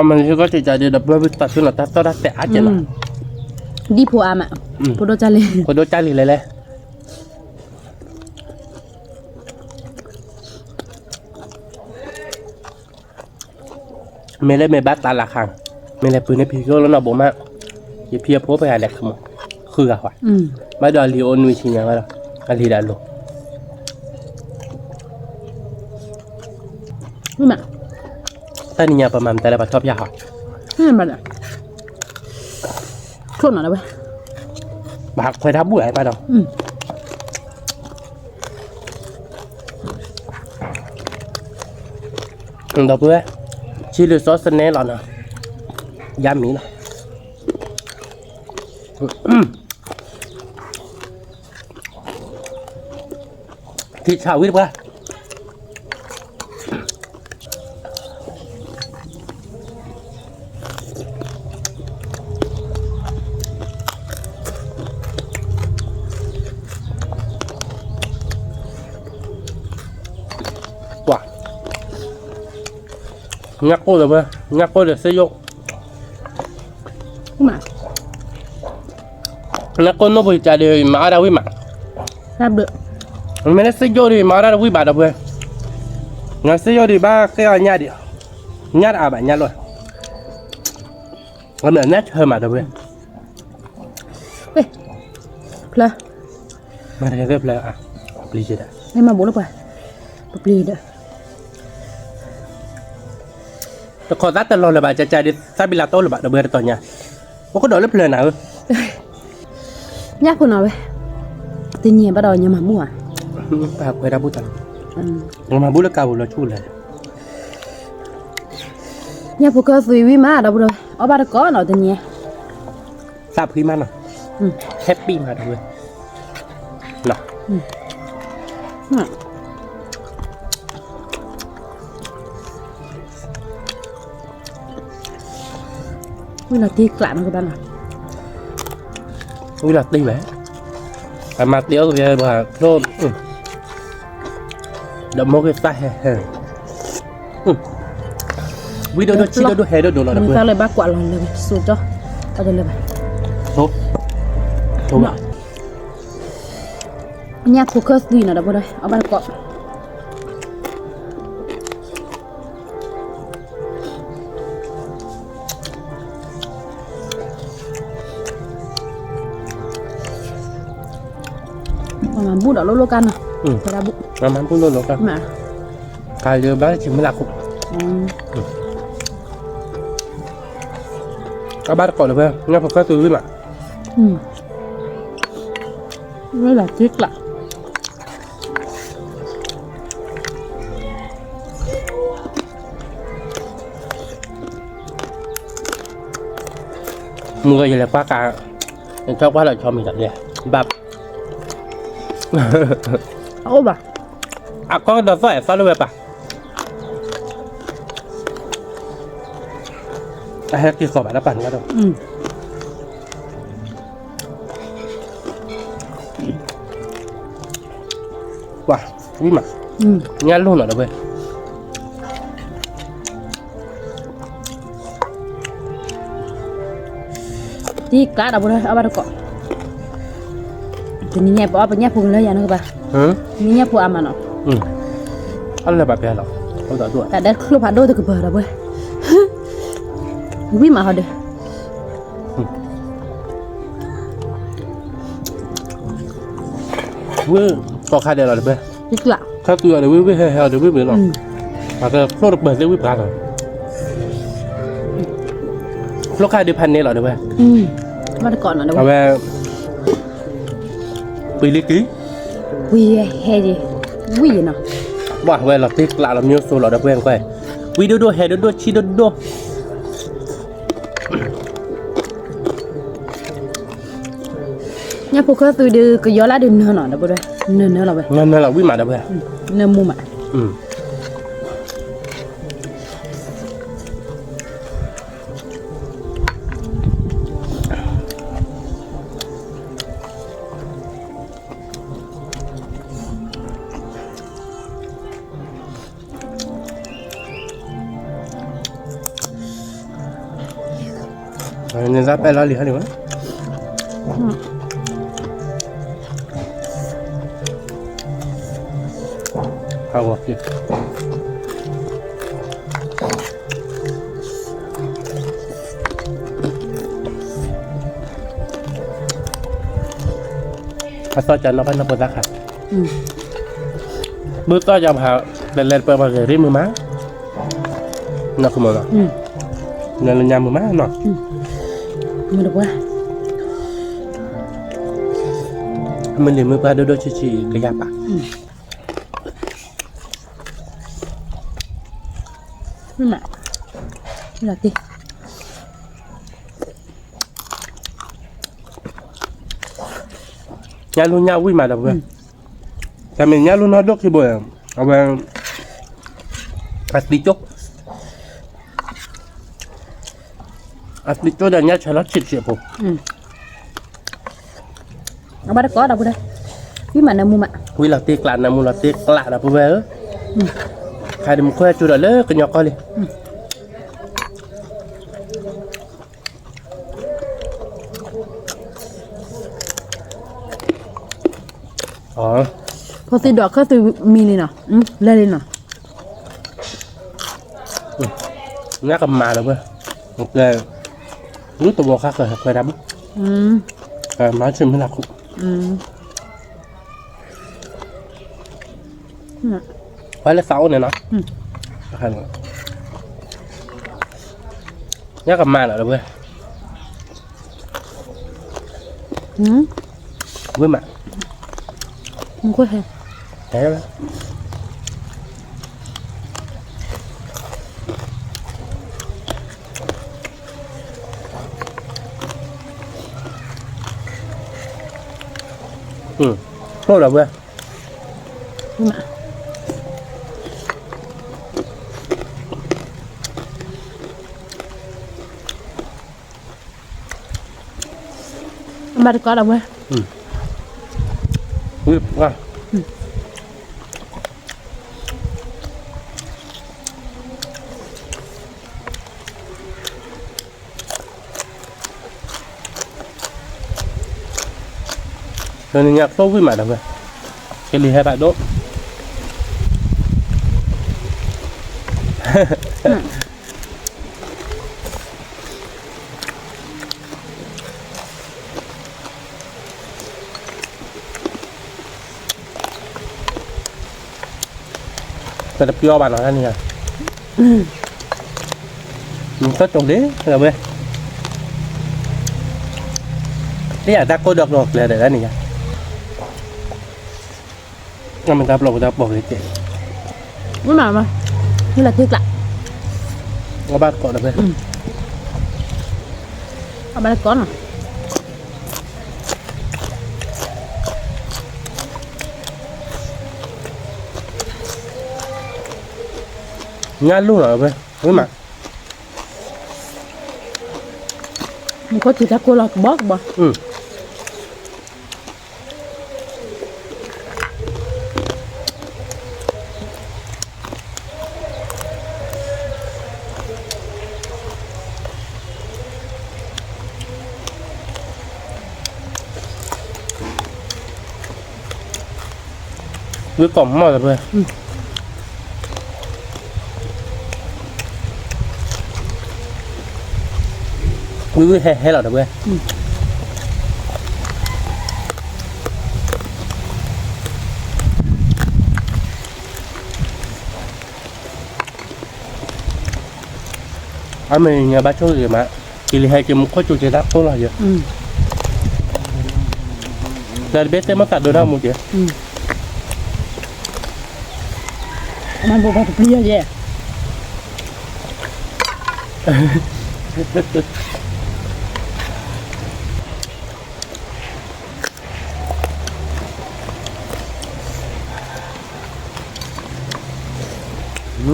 mình có thể chạy được đập với tập trung là ta đã tẻ chứ là đi phụ à mẹ phụ đôi cha lên có đôi trái lì lên ไม่เล่นไม่บัตตาละครั้งไม่เล่นปืนในพีก็แล้วนะบอกมาอย่าเพียบพบไปหาแหลกขโมยคืออะไรวะมาดอลีโอนุชิยังไงล่ะอะไรดันโล ไม่มา แต่นี่ประมาณแต่ละปัจชอบยาค่ะ ไม่มาเลยชนหน่อยนะเว้ย บากคอยทับบุ๋ยไปดอกดอกเพื่อชิลล์ซอสเนลล์นะยามีนะที่ชาววิทย์ป่ะว้างักโก้เลยเว้ยงักโก้เลยเสียยก ไม่มา งักโก้โน้ตบริจาคเดี๋ยวมาอะไรวิมา รับเด้อ ไม่ได้เสียยกดิมาอะไรวิบาดเว้ยงั้นเสียยกดิบ้าแค่อันยาดิยาอะไรยาเลยก็เหมือนแนทเธอมาเว้ย เฮ้ยเพล มาเรียบแล้วอ่ะปลีเจด ให้มาบุกแล้วไปปลีเด้อ แต่ขอตัดตลอดเลยบ่าจะใจดิซาบิลาโต้เลยบ่าเดี๋ยวเบอร์ตอนเนี้ยพวกก็โดนเล็บเลยนะยากคนเอาเว้ยตีเนียบดอยยามามั่ว แบบเคยได้พูดกันมาพูดแล้วกาบุลชูเลย ยาพวกก็สุยวิมาดับเลยเอาบาร์ก้อนเอาตีเนีย ทราบพี่มันอ่ะแฮปปี้มาด้วยเนาะเวลาตีกลั่นก็บ้านอ่ะ วิลาตีไหมมาเตี้ยวตัวเดียวบ่าโดนเดี๋ยวมองกันใต้วิดีโอชีโดเฮโดโดนแล้ว มึง เพื่อ ก็เลยบ้ากว่าเราเลยสูบจ้ะเอาตัวเลยไป ทุบทุบ ยาพวกก็สุยนะดับเลยเอาบาร์ก้อนมาบูดเอาโลกันนะกระบุ มันพูดโดนกัน มา การเรือบ้านชิมไม่หลักคุบก็บ้านก่อนเลยเพื่อนงั้นผมก็ซื้อขึ้นมา ไม่หลับทิกละ มือยังไงป้ากาชอบว่าเราชอบมีแบบเนี้ยแบบ เอาบ่ะ อ่ะก็เดินสายซ้อนเลยป่ะไอ้เฮ้ยกินขอแบบแล้วปั่นก็ได้ว้าวิ่งมางั้นรุ่นหน่อยนะเว้ยที่กาดเอาบ่ได้เอาบาร์ก้อนตัวนี้เนี่ยบอกว่าเป็นเนี่ยพุงเลยอย่างนึงป่ะนี่เนี่ยพุงอามันเนาะอะไรแบบนี้หรอเขาต่อตัวแต่เด็กครูพัดโดตัวกระเบิดอะเว้ยวิ่งมาเขาเด้ เว้ยก็ค่าเดียวเลยเว้ย ทิกละ ค่าตัวเดี๋ยววิ่งเฮ้ยเดี๋ยววิ่งเหมือนหรอกอาจจะโคตรเบิร์ดเรียกวิ่งผ่านหรอลูกค้าเดือนพันนี้หรอเดี๋ยวเว้ยบาร์ก้อนเนาะเด้ เอา อ ไว้ปีลิกี้ วิ่งเฮ้ยวิ่งเนาะ ว่าเว้ยเราติ๊กละเรามีโซ่เราได้เพื่อนก็วิดีโอดูเฮดดูชีดูเนี่ยพวกเขาตัวเดือก็ย้อนละเดินเนาะเด้อบ่ได้เนื้อเราไป งั้นเราวิ่งมาได้เพื่อน เนื้อมุมอ่ะเนี่ยจะไปแล้วหรืออะไรวะเอาวะพี่ เขาซอยจันทร์นพันนพรักครับ อืม มือก็จะพาเล่นๆเปิดมาเลยริมือม้าน่าคือมือเนาะ อืม เล่นยามมือม้าเนาะ มันดูว่า มันเลยมือปลาโดดชี้ๆกระยาปาก นี่แหละนี่แหละติ nhà luôn nhau vui mà đâu vậy tại mình nhà luôn nó đốt khi bữaเอาไปอัดติจกอัดติจกเดี๋ยวนี้ใช้รถฉีดเสียผม เอาบ้านก็ได้บุได้พี่มันน้ำมูมอ่ะ วิลาตีกลานะมูลาตีกลานะปุ๊บเอ้ใครเดี๋ยวมึงค่อยจุดเลยกันยอกก็เลยอ๋อ พอตีดอกก็ตีมีเลยเนาะเล่นเลยเนาะ นี่ก็มาแล้วเว้ยเลยรู้ตัวข้าเคยรับมาชิมให้ละคุไว้แล้วเสาเนี่ยเนาะใครเนาะนี่ก็มาแล้วเว้ยเว้ยมา มันก็เห็น เห็นไหมโทษเราเว้ย นี่มาบ้านก็ได้เว้ย อุ้ยว่าrồi nên nhạc tốt với mà đâu vậy cái gì hai bạn đốt phải đập vô bạn nói ra nè mình có trồng đấy là vậyนี่อยากได้โคดอกดอกเลยได้นี่ไงงั้นมันรับบอกเลยเจ๊ ไม่มามานี่แหละที่กละ เอาบ้านก่อนนะเพื่อน เอาบ้านก่อนเนาะ งานลูกเหรอเพื่อนไม่มา มันก็ถือถ้ากูหลอกบอกบ่ với cổng mà rồi พื่อนvới hay là đượcเพื่อนanh mình nhà ba chỗ gì mà kỳ hai cái một có chỗ chế đáp tốt là gì giờ biết thế mất cả đồ đâu một chuyện มันบอกว่าเปรี้ยวแย่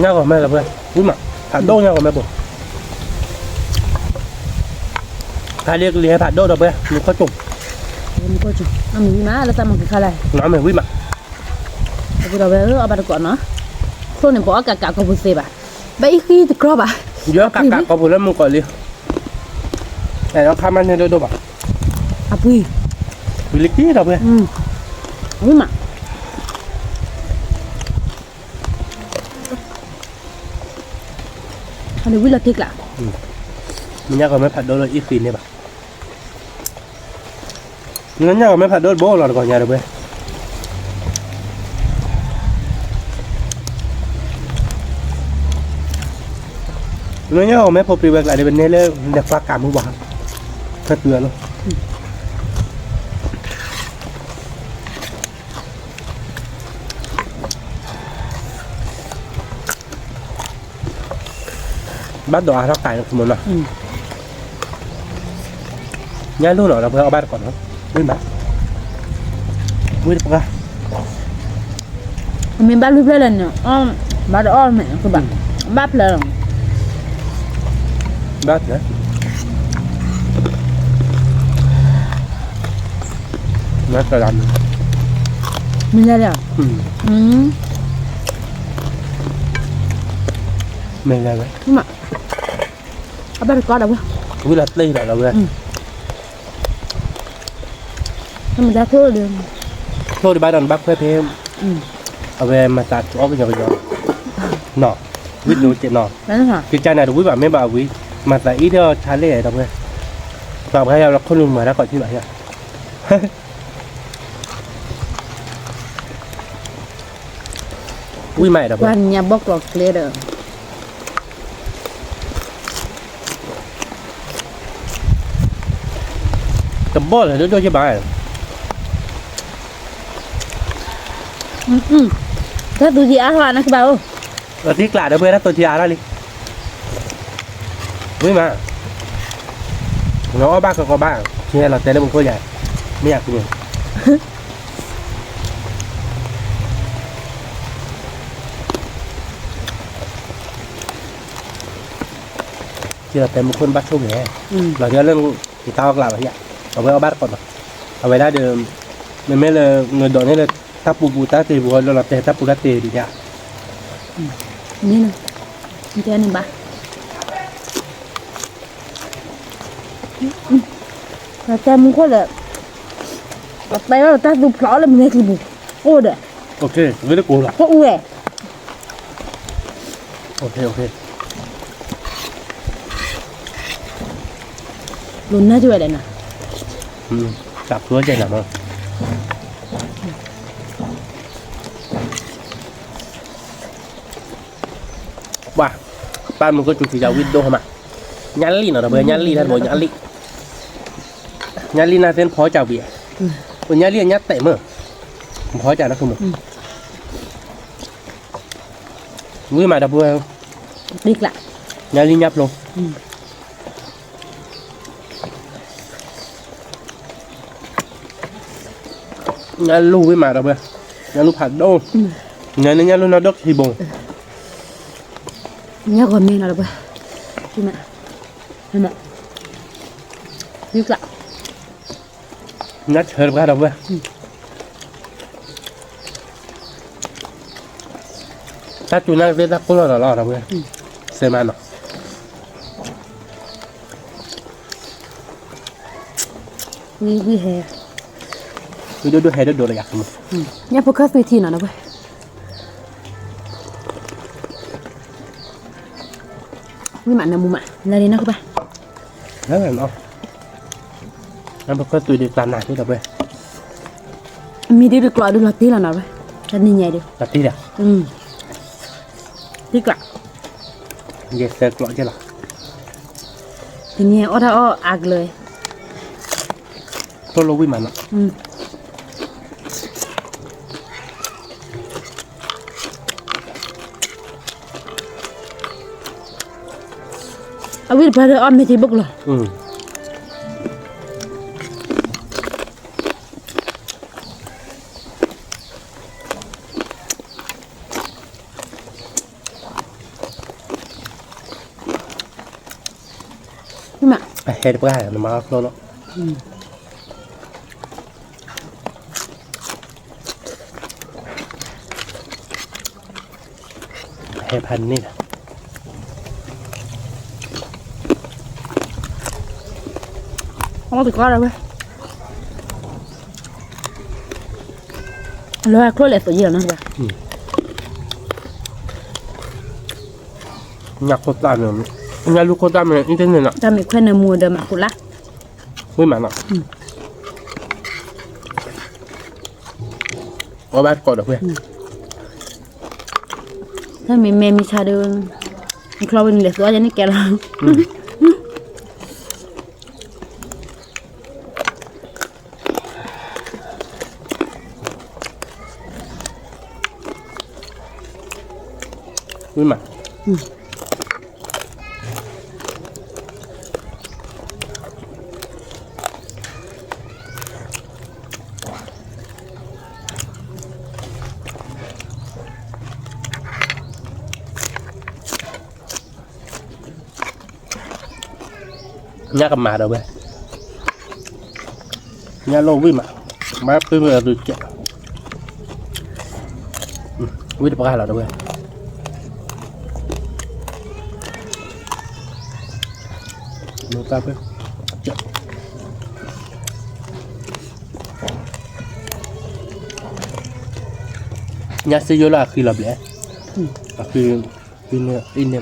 nhau còn mẹ là พื่อนอุ้ยมาผัดโดnhau còn mẹ bột hai รียกผัดโดđâu พื่อนมันก็จุ่ม มันก็จุมันมีมาแล้วแต่มันคืออะไร น้ำมันอุ้ยมา กูเราไปเอาบ้านก่อนเนาะช่วงนี้บอกอากาศก็บุษบะไปอีกทีตะกรอบอ่ะ เยอะกะก็พูดแล้วมึงก่อนเลยแต่เราทำมันในโดบ่ะ อ่ะปุ้ย วิลิกี้เราเพื่อน อุ้ยมาอันนี้วิลาทิกล่ะ mình nhắc còn mấyผัดđô là ít phìn đây bà งั้นยังไม่ผัดโดดโบ้หรอกก่อนอย่าเดี๋ยวไปงั้นยังไม่พอปรีเวกอะไรเป็นเนื้อเรื่องเด็กปลากามือหวานถ้าเกลือเนาะบ้านดอกอารักไก่สมุนอ่ะย่าลูกหน่อยเราเพื่อเอาบ้านก่อนเนาะวิ่งมาวิ่งปะ mình bắt lúc lên nè bắt on mẹ các bạn bắt lên บ้านนะน่ากระด mình ra rồi ไม่ได้ไหม nhưng mà bắt có đâu วิลาตีหน่อยเราเลย mình ra thôi được โทษที่บ้านดอนบักเพื่อเพิ่มเอาไปมาตัดออกกันยาวๆหน่อวิทย์ดูเจ็ดหน่อ đấy hả คือใจไหนดูวิแบบไม่บ่าววิมาแต่อีเดียวชาเล่ตรงนี้ตอบให้เราคนลุงมาแล้วก่อนที่ไหนอ่ะวิ่งใหม่ดอก quan nhà bóc lọt kia được ตะโบ้เลยด้วยใช่ไหม thế tôi gì ăn hoa nó cái bao เราที่กลาดเพื่อนนะตัวทีอาร์แล้วลิวิ่งมาน้องบ้าก็บ้าที่เราเต้นแล้วมันก็ใหญ่ไม่อยากกินเลยที่เราเต้นมันคนบ้าโชคแย่เราจะเรื่องที่เต้ากล่าวอะไรอย่างเอาไว้เอาบ้านก่อนเอาไว้ได้เดิมมันไม่เลยเงินดอกนี่เลยถ้าปูตาเตบัวเราเตะถ้าปูตาเตดีจ้ะ นี่นะนี่แค่นี้บ้าแต่แกมึงก็เลยไปแล้วตาดูพลอเลยมึงไงคือบุโอ้เด้อ โอเคไม่ได้กูหรอก ก็อุ้ย โอเคลุ้นน่าจะอะไรนะ จับตัวใจหนามั้งว่าป้านมันก็จุดที่จะวิดโดมายันลีเนาะเบอร์ยันลีท่านบอกยันลีน่าเส้นพอจ่าเบียวันยันลียัดเตะมั้งพอจ่านะคือมั้งวิ่งมาดับเบิ้ล đi lại ยันลียับลงยันลูวิ่งมาดับเบิ้ลยันลูผัดโดยันลูนอดกทีบง nhớ còn mình là được rồi đi mẹ đi lại นัดเชิญกันดับเบิ้ลถ้าจูน่าเล่นถ้าคนเราดับเบิ้ลเซมันเนาะ đi hè ดูเฮดดูเลยอยากมั้ง nhớ phố cà phê thì nào được rồi với bạn nào mua mạ là đi nào các bạn นั่นแหละเนาะนั่นก็ตัวเด็กตามหน้าที่ดับเบิ้ล mi đi được loại được là tí là nào vậy cho nên nhảy được ตัดที่เดียว đi lại เย็ดเซอร์กลอใช่หรอ thì nhẹ ở đó ạc lời ตัวโลวิมันเนาะ à biết phải được ăn thì bốc rồi นี่มา เฮ็ดเพื่อให้มันมาโลเนาะเฮ็ดพันนี่นะ không có được có đâu ấy lo khối lại phải nhiều nữa kìa อยากโคตรตามเลยอยากรู้โคตรตามเลยอินเทอร์เน็ตเนาะ cho mình khuyên là mùa đời mà cụ lắc วิมันเนาะ เอาบ้านก่อนเพื่อน ถ้ามีชาเดินคลอเป็นเหลือตัวจะนี่แกแล้ว วิ่งมาnhá cầm mà đâu bên nhá lâu với mà má tôi vừa được chạy với được bao là đâu bên nó ta bên nhá xây vô là khi làm lẽ khi in này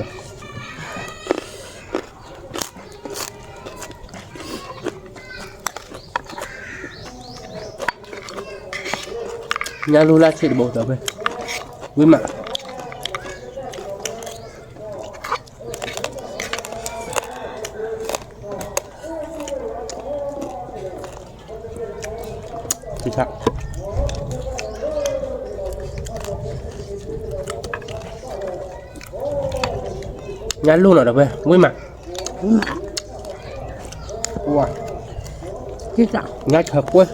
nhà lula chỉ được bộ tờ bên với mạng thì sao nhà luôn ở đâu bên với mạng wow chứ sao nhà thật quá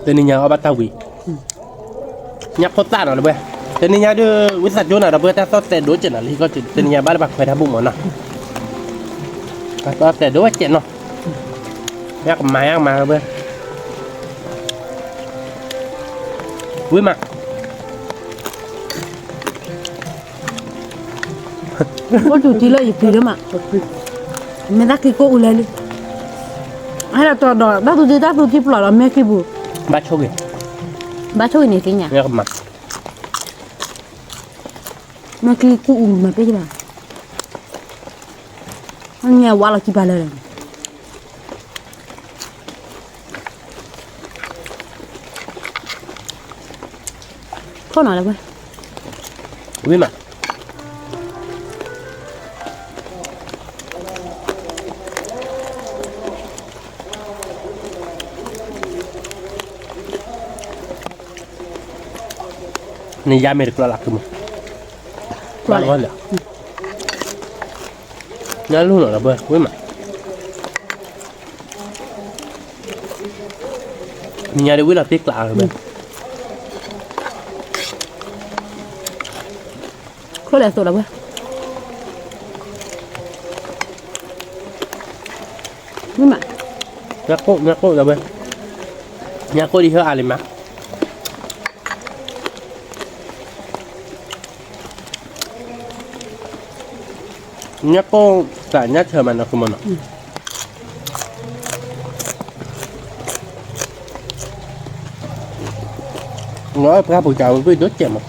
tên nhà ở Bát Tàu Vị, nhà phốt ta rồi bê, tên nhà đưa với sạch chỗ nào đó bê ta so sánh đối chuyện là lý có tên nhà bắt bạc phải tháp bụng mà nó, so sánh đối chuyện nó, nhà cầm máy mà bê, vui mà, có chủ chỉ lợi gì đó mà, mình đã kí cô u lên đi, hay là trò đỏ, đã tôi chỉ bỏ là mấy cái bù. ba chục này cái nhà nhà cầm mặt mà cái cụ mà cái gì bà anh nghe quá là chỉ bà lời có nói là vậy vui màนี่ยาเมริกาลักขึ้นมาบ้านวันเลยนี่ลูกหน่อยละเบ้อวิ่งมานี่ยาเดี๋ยววิ่งละติ๊กลาเลยเบ้อ có lẽ tôi là vậy nhưng mà นักโก้ละเบ้อนักโก้ดีเท่าอะไรมั้ยnhá cô cả nhá chờ mà nó không mà nó nói ra buổi chiều với đốt chè mà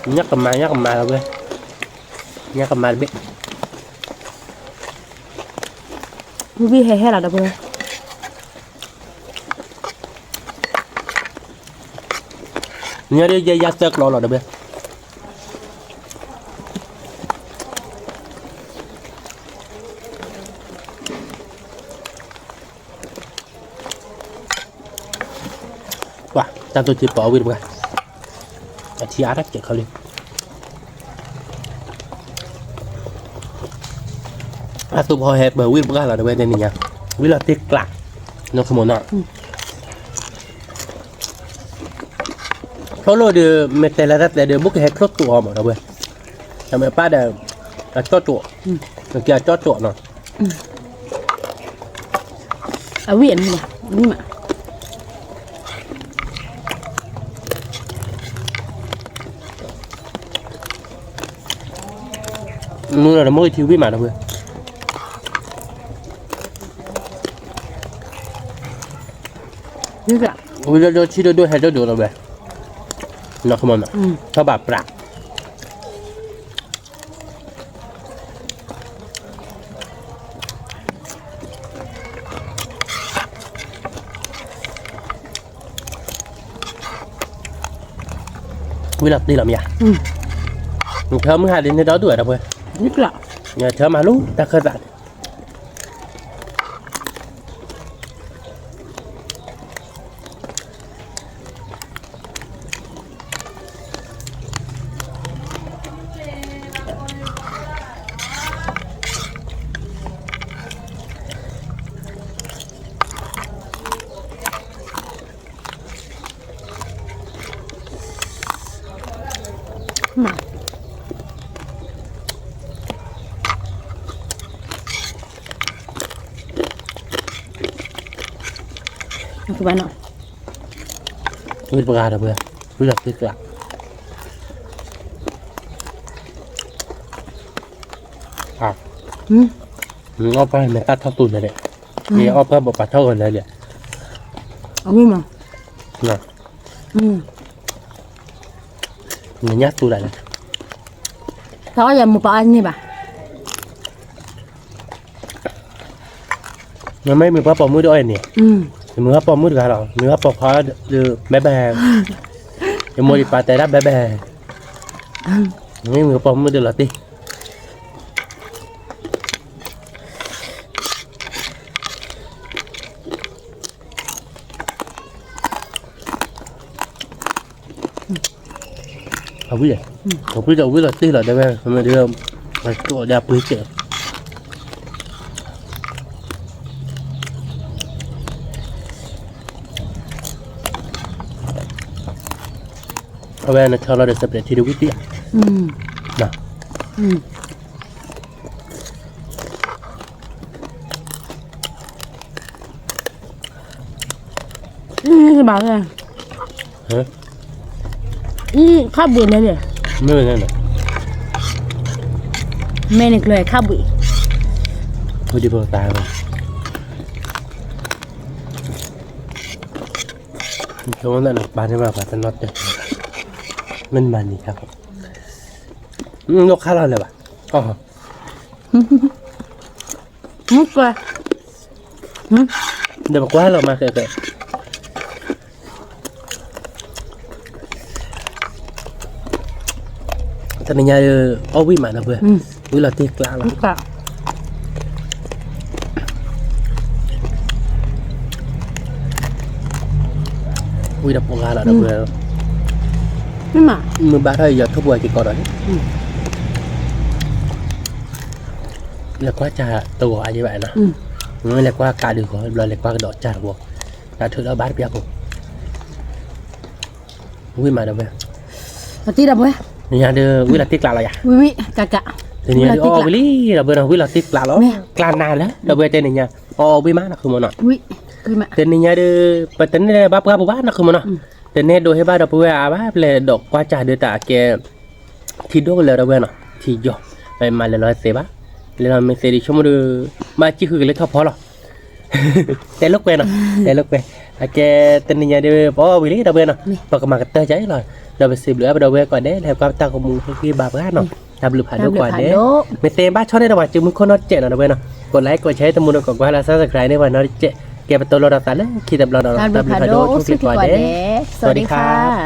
nhắc cầm mai là bên nhắc cầm mai biết vì hè là đâu rồi nhớ đi dây da sơ lo là được bên wow ta tôi chỉ bỏ đi được rồi chỉ ăn chắc không đi tôi bỏ hết bởi nguyên bữa là được bên đây nha vì là tiếc lạc nó không muốn nọเขาโลดเมตเลรัตเดบุกเฮครถตัวหมดแล้วเว้ยทำไมป้าเดจอดตัวเกี่ยจอดตัวเนาะ ở viện mà nhưng mà นู่นเราไม่ทีวีมาแล้วเว้ยnhư vậy วิลโดชิโดด้วยเฮดโดแล้วเว้ยเนาะขโมยเนาะชอบแบบปลา vui lập đi làm gì à thơm hai đến đó tuổi đâu vậy nhất là nhà thơm mà lúc ta khơi bạn mà các bạn ạ vui bờ đâu vậy vui lập đi cả à ngon phải mình cắt thóc tủi này đấy thì ốp phải một bát thóc rồi này đấy ông mà nè mình nhát tủi này đó giờ một bạn như bà nó mấy mình bắt bỏ mũi đôi này mình bắt bỏ mũi gà rồi mình bắt bỏ khó được bé bé cái mũi bắt tay đắp bé bé mấy mình bắt bỏ mũi được là đi không biết đâu biết là tí là đây bé mà đưa mà tụi đẹp quý chị Awareness kalau ada seperti hidup itu ya. Nah. Ini bảo này. Hả? Khác biệt này nè. Nơi này này. Mẹ này lời khác biệt. Tôi đi vào tài rồi. Chúng ta được bán mà phải tên nót được. Mình bán gì khác không? Nó khá là bà. Mút qua. Được quá là mà kệ. Thật là nhà ô vi mà nó vừa. Vừa là tiếc lạ lắm. Ui đập ra là đập vừa. Nhưng mà Mình bán đây giờ thuốc vừa chỉ có đấy. Là quá trà tôi gọi như vậy nè. Nó là qua cả đường rồi, là qua cái đỏ trà của. Đã thử đã bán biết không? Ui mà đâu vậy? là tí đâu vậy? Nhà đưa ui là tiếc lạ à? Ui cả. Thì nhà đưa ô lý là bữa nào ui là tiếc lạ lắm. Clan nào đó, đâu về tên này nha. Ô bi má nó không mà nói. Ui mà. Tên này nhà đưa, bà tính bắp gà bắp nó không mà nói. Tên này đôi hay ba đâu về à bắp là đọc qua trà đưa ta kia thì đâu là đâu về nó thì do mà là nói thế bác. Là mình sẽ đi cho một đứa mà chỉ hư cái thấp phó rồi. Té lúc quen té lúc quen. Cái tên nhà đưa bỏ bị lý đâu về nó. Và cái mặt tơ cháy rồi. Rồi mình xịt lửa đầu về còn đấy là qua ta có muốn cái bà bác nó. Làm lụp hẳn đâu còn đấy. Mình tên bác cho đấy đâu mà chứ muốn con nó chạy nào đâu về nó. Còn lấy còn cháy tôi muốn nó còn qua là sao giật này và nó chạy. Kẹp tôi lo đào tán đấy. Khi tập lo đào tập lụp hẳn đâu. Sวัสดีค่ะ